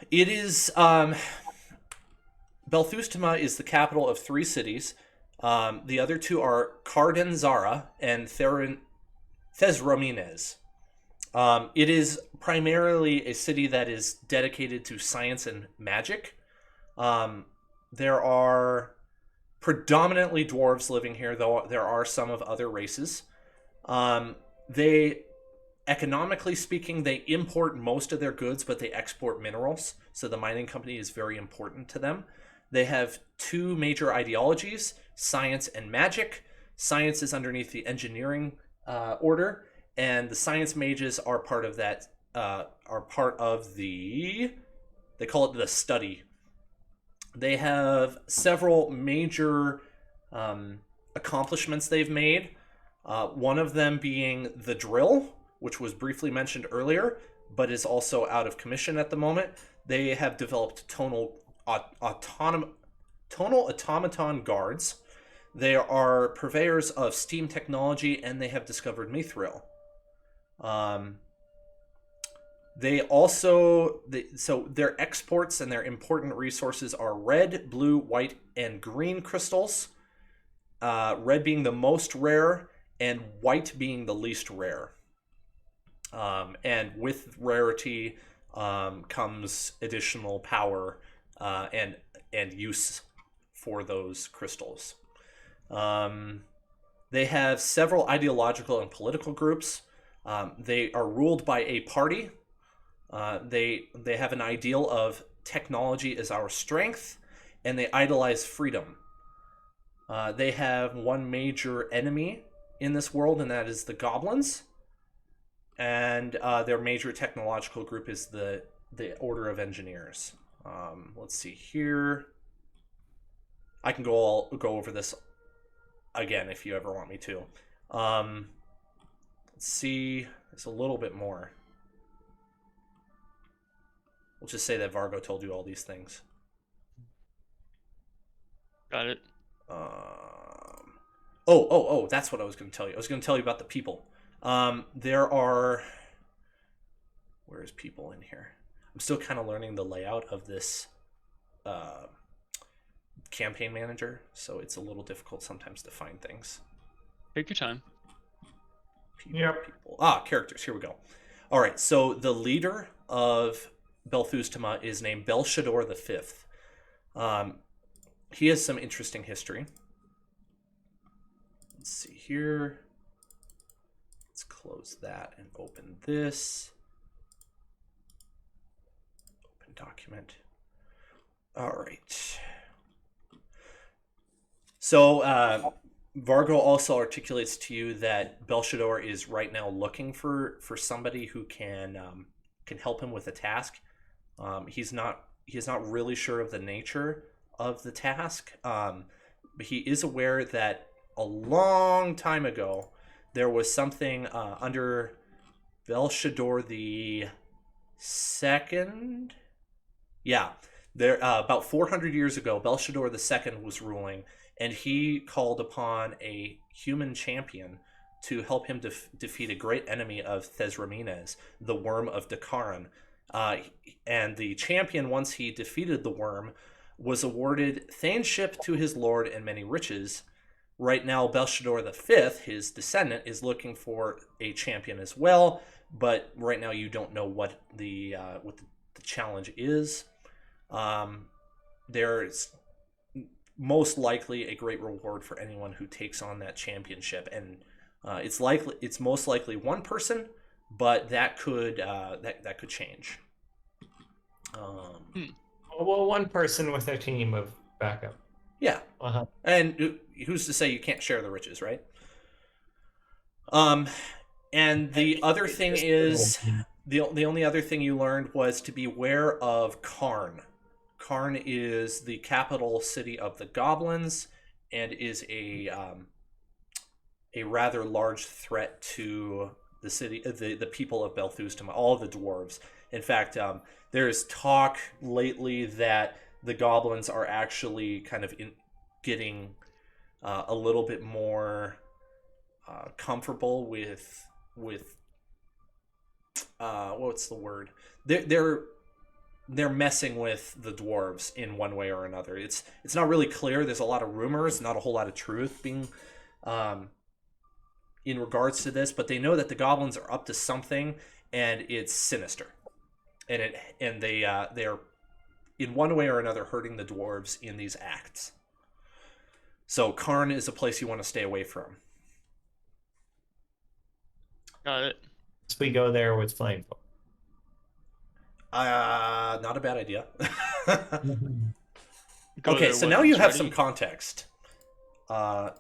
It is Belthuztemah is the capital of 3 cities. The other 2 are Cardenzara and Thesromines. It is primarily a city that is dedicated to science and magic. There are predominantly dwarves living here, though there are some of other races. They, economically speaking, they import most of their goods, but they export minerals. So the mining company is very important to them. They have 2 major ideologies, science and magic. Science is underneath the engineering order, and the science mages are part of that. Are part of the. They call it the study. They have several major accomplishments they've made. One of them being the drill, which was briefly mentioned earlier, but is also out of commission at the moment. They have developed tonal automaton guards. They are purveyors of steam technology, and they have discovered mithril. So their exports and their important resources are red, blue, white, and green crystals. Red being the most rare, and white being the least rare. And with rarity comes additional power and use for those crystals. They have several ideological and political groups. They are ruled by a party. They have an ideal of technology as our strength, and they idolize freedom. They have one major enemy in this world, and that is the goblins. And their major technological group is the Order of Engineers. Let's see here. I can go over this again if you ever want me to. Let's see. There's a little bit more. We'll just say that Vargo told you all these things. Got it. Oh, that's what I was going to tell you. I was going to tell you about the people. There are... Where's people in here? I'm still kind of learning the layout of this campaign manager, so it's a little difficult sometimes to find things. Take your time. People. Characters. Here we go. All right, so the leader of Belthuztemah is named Belshazzar the Fifth. He has some interesting history. Let's see here. Let's close that and open this. Open document. All right. So Vargo also articulates to you that Belshazzar is right now looking for somebody who can help him with a task. He's not is not really sure of the nature of the task. But he is aware that a long time ago there was something under Belshazzar the Second. Yeah, there about 400 years ago, Belshazzar the Second was ruling, and he called upon a human champion to help him defeat a great enemy of Thesramines, the Worm of Dakaran. And the champion, once he defeated the worm, was awarded thainship to his lord and many riches. Right now, Belshazzar the Fifth, his descendant, is looking for a champion as well, but right now you don't know what the challenge is. There's most likely a great reward for anyone who takes on that championship, and it's most likely one person, but that could change. Well, one person with a team of backup. Yeah, and who's to say you can't share the riches, right? And the other thing is, the only other thing you learned was to beware of Karn. Karn is the capital city of the goblins and is a rather large threat to the city, the people of Belthuztemah, all of the dwarves. In fact, there's talk lately that the goblins are actually kind of getting a little bit more comfortable with what's the word? They're messing with the dwarves in one way or another. It's not really clear. There's a lot of rumors, not a whole lot of truth being in regards to this, but they know that the goblins are up to something, and it's sinister, and they're in one way or another hurting the dwarves in these acts. So Karn is a place you want to stay away from. Got it. We go there with flame. Not a bad idea. Go Okay, there, so now you have ready? some context. I'm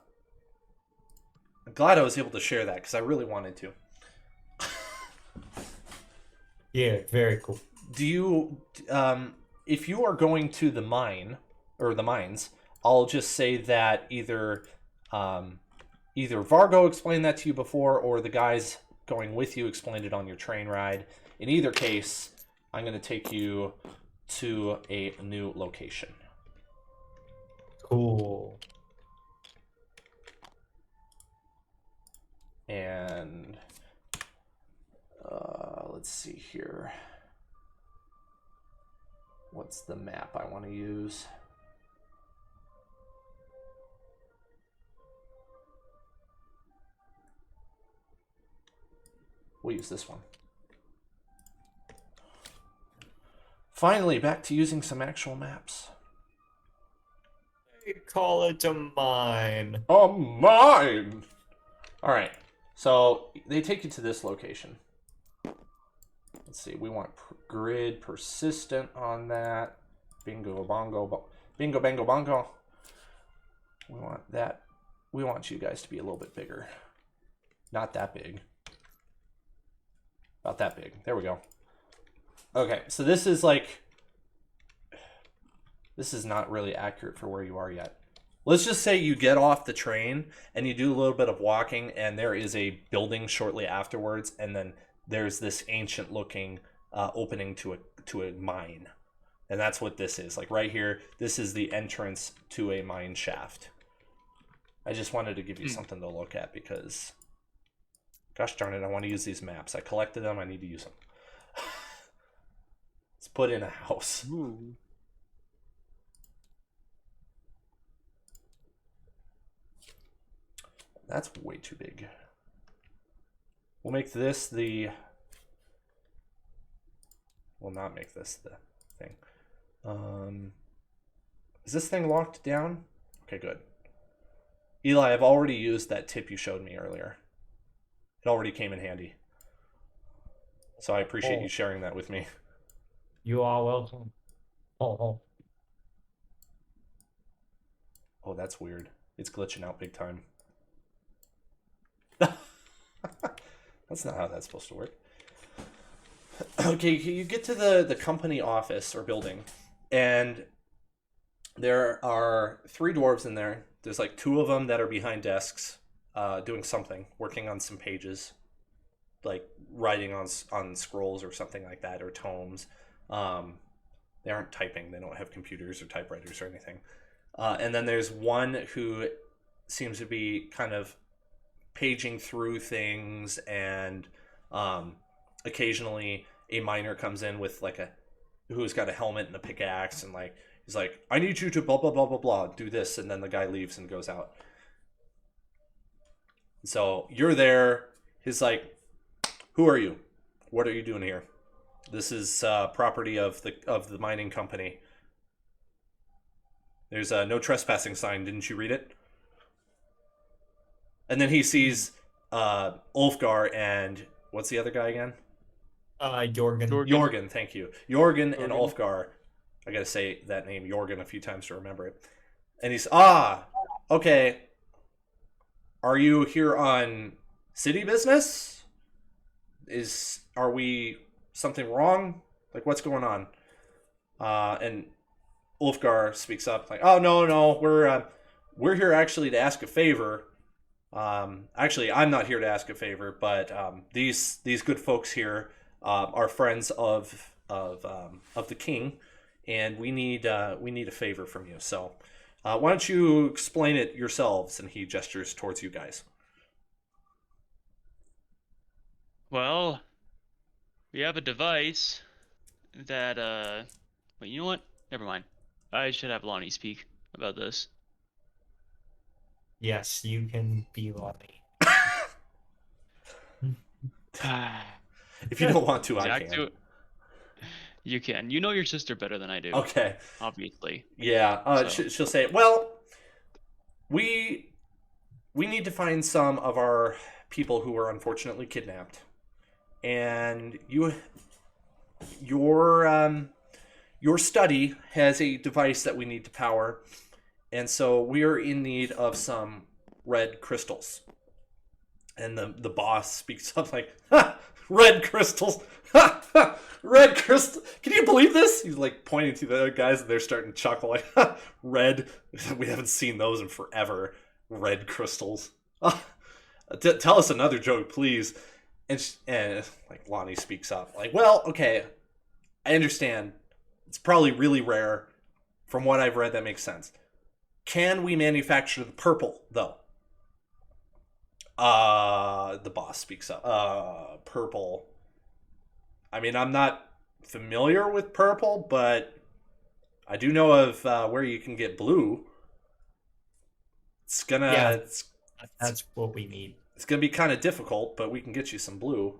glad I was able to share that because I really wanted to. Yeah, very cool. Do you, if you are going to the mine or the mines, I'll just say that either Vargo explained that to you before, or the guys going with you explained it on your train ride. In either case, I'm going to take you to a new location. Cool. And let's see here. What's the map I want to use? We'll use this one. Finally, back to using some actual maps. They call it a mine. A mine! Alright, so they take you to this location. Let's see, we want grid persistent on that. Bingo, bongo, bingo, bango, bongo. We want that. We want you guys to be a little bit bigger. Not that big. About that big. There we go. Okay, so this is like... This is not really accurate for where you are yet. Let's just say you get off the train and you do a little bit of walking, and there is a building shortly afterwards, and then there's this ancient looking opening to a mine. And that's what this is. Like right here, this is the entrance to a mine shaft. I just wanted to give you something to look at because, gosh darn it, I want to use these maps. I collected them, I need to use them. Let's put in a house. Ooh. That's way too big. We'll make this the... We'll not make this the thing. Is this thing locked down? Okay, good. Eli, I've already used that tip you showed me earlier. It already came in handy. So I appreciate you sharing that with me. You are welcome. Oh. Oh, that's weird. It's glitching out big time. That's not how that's supposed to work. Okay, you get to the company office or building, And there are 3 dwarves in there. There's like 2 of them that are behind desks, doing something, working on some pages, like writing on scrolls or something like that, or tomes. They aren't typing. They don't have computers or typewriters or anything. And then there's one who seems to be kind of paging through things, and occasionally a miner comes in with like who's got a helmet and a pickaxe, and like he's like, I need you to blah blah blah blah blah do this, and then the guy leaves and goes out. So you're there. He's like, who are you? What are you doing here? This is property of the mining company. There's a no trespassing sign. Didn't you read it? And then he sees Ulfgar and what's the other guy again? Jorgen. Jorgen, thank you. Jorgen and Ulfgar. I gotta say that name Jorgen a few times to remember it. And he's okay. Are you here on city business? Are we something wrong? Like, what's going on? And Ulfgar speaks up like, oh no, we're here actually to ask a favor. Actually, I'm not here to ask a favor, but these good folks here are friends of the king, and we need a favor from you. So, why don't you explain it yourselves? And he gestures towards you guys. Well, we have a device that wait, you know what? Never mind. I should have Lonnie speak about this. Yes, you can be Lonnie. If you don't want to, I can. You can. You know your sister better than I do. Okay. Obviously. Yeah. She'll say, well, we need to find some of our people who were unfortunately kidnapped, and your study has a device that we need to power, and so we are in need of some red crystals. And the boss speaks up like, ha, red crystals, ha, ha, red crystal. Can you believe this? He's like pointing to the other guys, and they're starting to chuckle like, ha, red. We haven't seen those in forever. Red crystals. Tell us another joke, please. And like Lonnie speaks up like, well, okay, I understand. It's probably really rare. From what I've read, that makes sense. Can we manufacture the purple, though? The boss speaks up. Purple. I mean, I'm not familiar with purple, but I do know of where you can get blue. It's gonna... Yeah, that's what we need. It's gonna be kind of difficult, but we can get you some blue.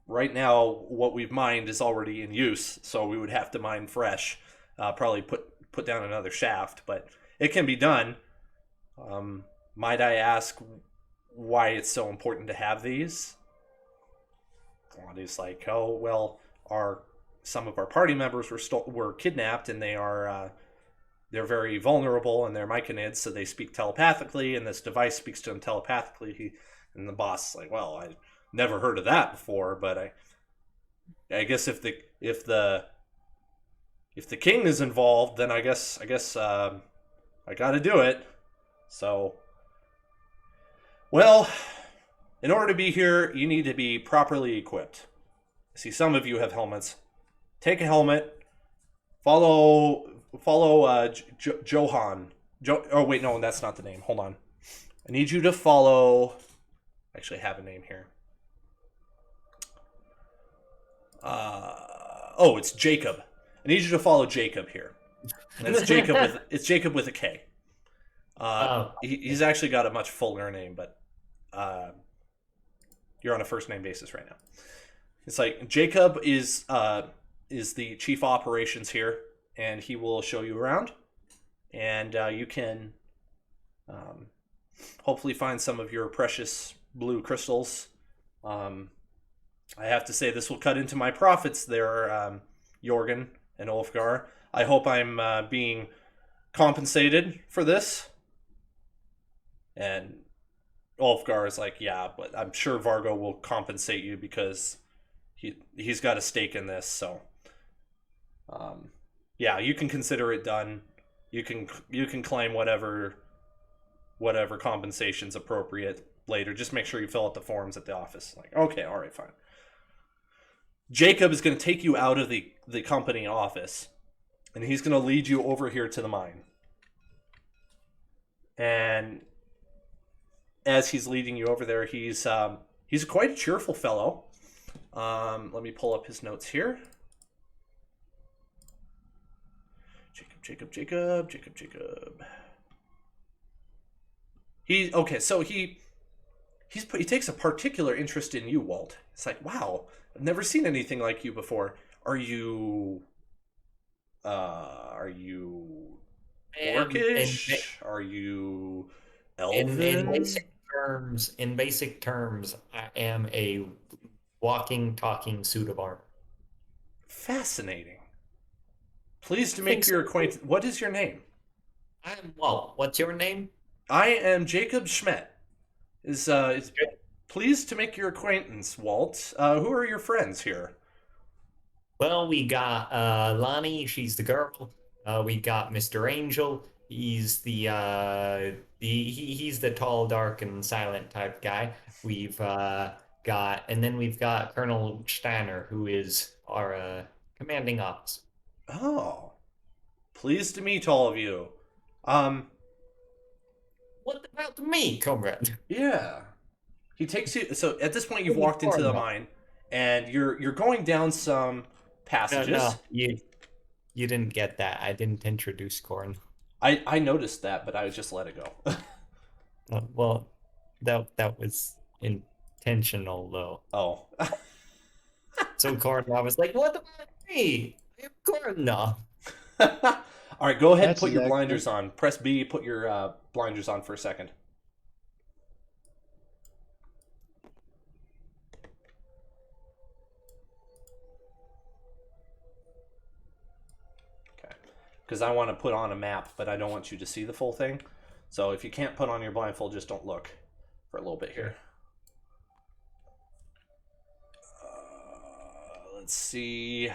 Right now, what we've mined is already in use, so we would have to mine fresh. Probably put down another shaft, but it can be done. Might I ask why it's so important to have these? He's like, oh well, some of our party members were kidnapped, and they're very vulnerable, and they're myconids, so they speak telepathically, and this device speaks to them telepathically. And the boss is like, well, I never heard of that before, but I guess if the king is involved, then I guess I got to do it. So, well, in order to be here, you need to be properly equipped. I see some of you have helmets. Take a helmet. Follow Johan. Oh wait, no, that's not the name. Hold on. I need you to follow. Actually, I have a name here. It's Jacob. I need you to follow Jacob here. And it's Jacob with a K. He's actually got a much fuller name, but you're on a first name basis right now. It's like Jacob is the chief operations here, and he will show you around, and you can hopefully find some of your precious blue crystals. I have to say this will cut into my profits there, Jorgen and Ulfgar. I hope I'm being compensated for this. And Ulfgar is like, yeah, but I'm sure Vargo will compensate you because he's got a stake in this. So, Yeah, you can consider it done. You can claim whatever compensation's appropriate later. Just make sure you fill out the forms at the office. Like, okay, all right, fine. Jacob is going to take you out of the company office, and he's going to lead you over here to the mine. And as he's leading you over there, he's quite a cheerful fellow. Let me pull up his notes here. Jacob. He takes a particular interest in you, Walt. It's like, wow, I've never seen anything like you before. Are you orcish? Are you elven? In basic terms, I am a walking, talking suit of armor. Fascinating. Pleased to make your acquaintance. What is your name? I'm Walt. What's your name? I am Jacob Schmidt. Is pleased to make your acquaintance, Walt. Who are your friends here? Well, we got Lonnie. She's the girl. We got Mr. Angel. He's he's the tall, dark, and silent type guy. We've we've got Colonel Steiner, who is our commanding officer. Oh, pleased to meet all of you. What about me, comrade? Yeah. He takes you. So at this point, you've walked into the mine, and you're going down some passages. No, you didn't get that. I didn't introduce Corn. I noticed that, but I just let it go. Well, that was intentional, though. Oh. So Corn, I was like, "What about me? I'm Corn now." All right, go ahead and put your blinders on. Press B, put your blinders on for a second. Okay. Because I want to put on a map, but I don't want you to see the full thing. So if you can't put on your blindfold, just don't look for a little bit here. Let's see.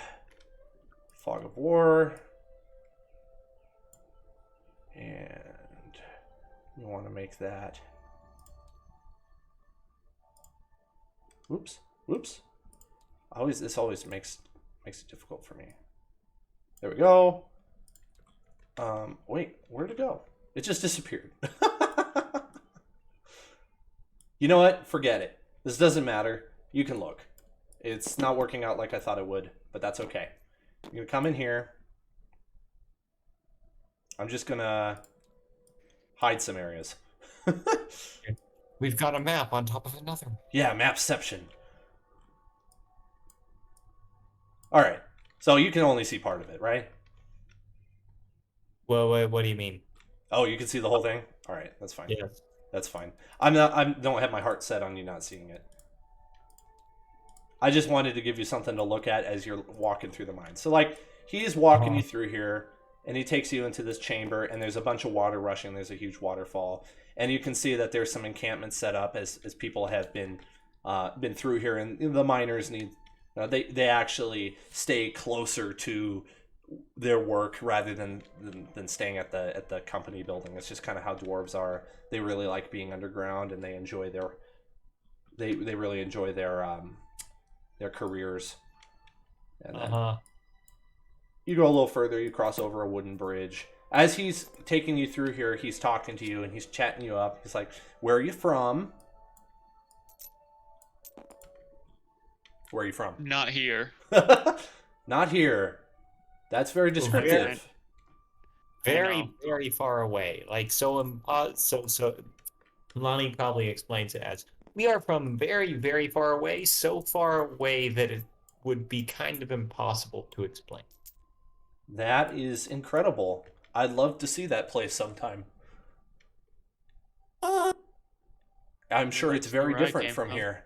Fog of War. And you want to make that. Oops. This always makes it difficult for me. There we go. Wait, where'd it go? It just disappeared. You know what? Forget it. This doesn't matter. You can look. It's not working out like I thought it would, but that's okay. You're gonna come in here. I'm just gonna hide some areas. We've got a map on top of another. Yeah, mapception. All right, so you can only see part of it, right? Well, wait, what do you mean? Oh, you can see the whole thing. All right, that's fine. Yeah, That's fine. I don't have my heart set on you not seeing it. I just wanted to give you something to look at as you're walking through the mine. So, like, he's walking you through here. And he takes you into this chamber, and there's a bunch of water rushing. There's a huge waterfall, and you can see that there's some encampments set up as people have been through here. And the miners need they actually stay closer to their work rather than staying at the company building. It's just kind of how dwarves are. They really like being underground, and they enjoy they really enjoy their careers. And you go a little further, you cross over a wooden bridge. As he's taking you through here, he's talking to you and he's chatting you up. He's like, "Where are you from?" Where are you from? Not here. Not here. That's very descriptive. very, very far away. Like so Lonnie probably explains it as, we are from very, very far away, so far away that it would be kind of impossible to explain. That is incredible. I'd love to see that place sometime. I'm sure it's very different from here.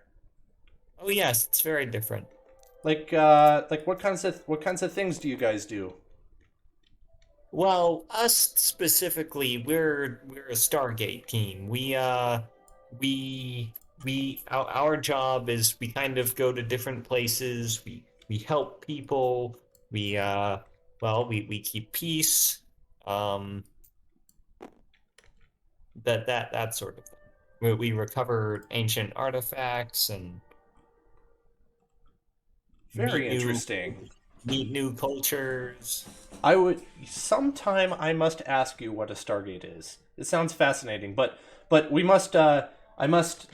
Oh yes, it's very different. Like what kinds of things do you guys do? Well, us specifically, we're a Stargate team. Our job is we kind of go to different places. We help people. well, we keep peace, that sort of thing. We recover ancient artifacts and Very meet new interesting. meet new cultures. Sometime I must ask you what a Stargate is. It sounds fascinating, but we must I must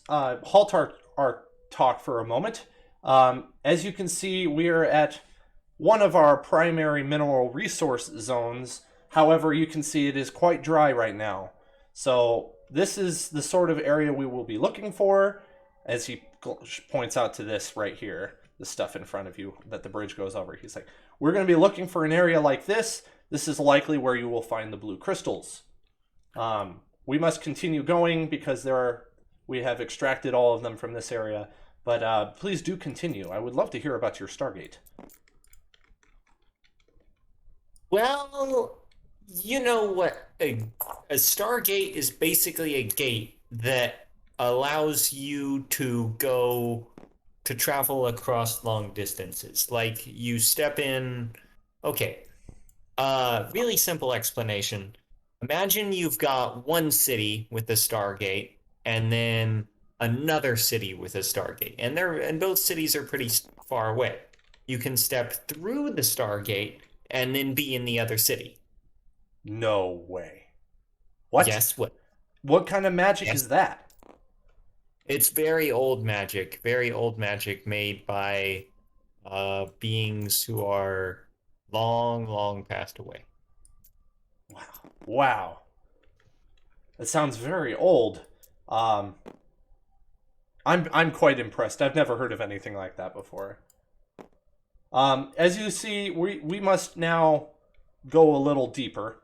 halt our talk for a moment. As you can see, we are at one of our primary mineral resource zones. However, you can see it is quite dry right now. So this is the sort of area we will be looking for, as he points out to this right here, the stuff in front of you that the bridge goes over. He's like, we're going to be looking for an area like this. This is likely where you will find the blue crystals. We must continue going because we have extracted all of them from this area. But please do continue. I would love to hear about your Stargate. Well, you know what? A Stargate is basically a gate that allows you to travel across long distances. Like you step in. Okay. Really simple explanation. Imagine you've got one city with a Stargate, and then another city with a Stargate, and both cities are pretty far away. You can step through the Stargate and then be in the other city. No way. What? Yes, what? What kind of magic is that? It's very old magic made by beings who are long, long passed away. Wow. That sounds very old. I'm quite impressed. I've never heard of anything like that before. As you see, we must now go a little deeper.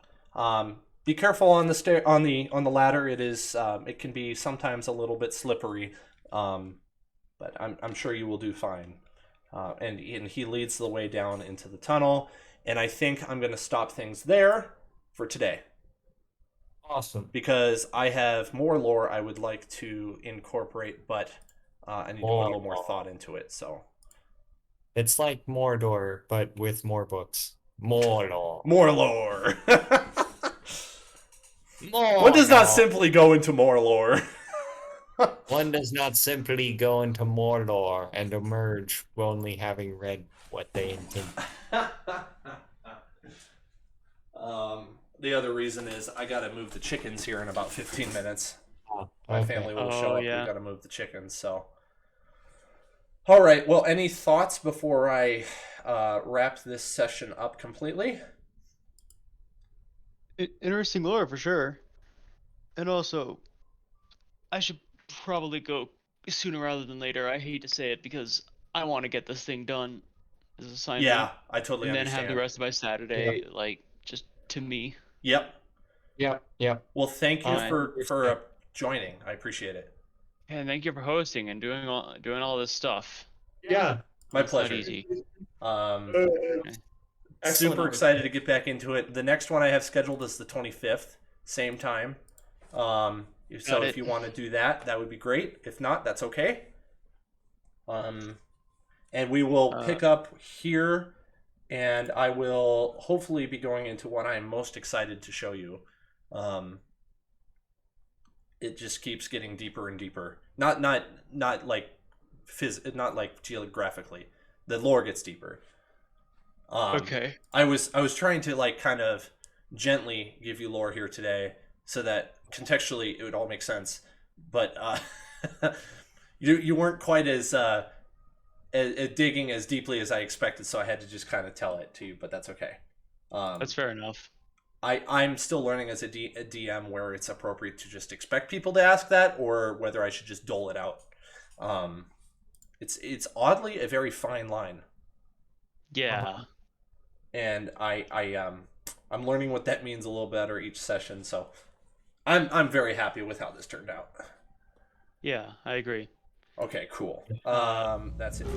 Be careful on the ladder. It can be sometimes a little bit slippery, but I'm sure you will do fine. And he leads the way down into the tunnel, and I think I'm going to stop things there for today. Awesome. Because I have more lore I would like to incorporate, but I need to put a little more thought into it. So it's like Mordor, but with more books. More lore. More lore. More One does not lore. simply go into more lore. One does not simply go into Mordor and emerge only having read what they intend. The other reason is I gotta move the chickens here in about 15 minutes. Oh, My okay. family will show up. Yeah. We gotta move the chickens. So, all right. Well, any thoughts before I wrap this session up completely? Interesting lore for sure. And also, I should probably go sooner rather than later. I hate to say it because I want to get this thing done as an assignment. Yeah, I totally and then understand. have the rest of my Saturday like just to me. Yep. Yep. Well, thank you for understand. joining. I appreciate it. And thank you for hosting and doing all this stuff. Yeah. My It's not pleasure. easy. Excellent. Super excited to get back into it. The next one I have scheduled is the 25th, same time. So if you want to do that, that would be great. If not, that's okay. And we will pick up here, and I will hopefully be going into what I'm most excited to show you. It just keeps getting deeper and deeper. Not like not like geographically. The lore gets deeper. Okay. I was trying to like kind of gently give you lore here today so that contextually it would all make sense, but you weren't quite as digging as deeply as I expected, so I had to just kind of tell it to you, but that's okay. That's fair enough. I'm still learning as a DM where it's appropriate to just expect people to ask that or whether I should just dole it out. It's oddly a very fine line. Yeah. And I'm learning what that means a little better each session, so I'm very happy with how this turned out. Yeah, I agree. Okay, cool. That's it.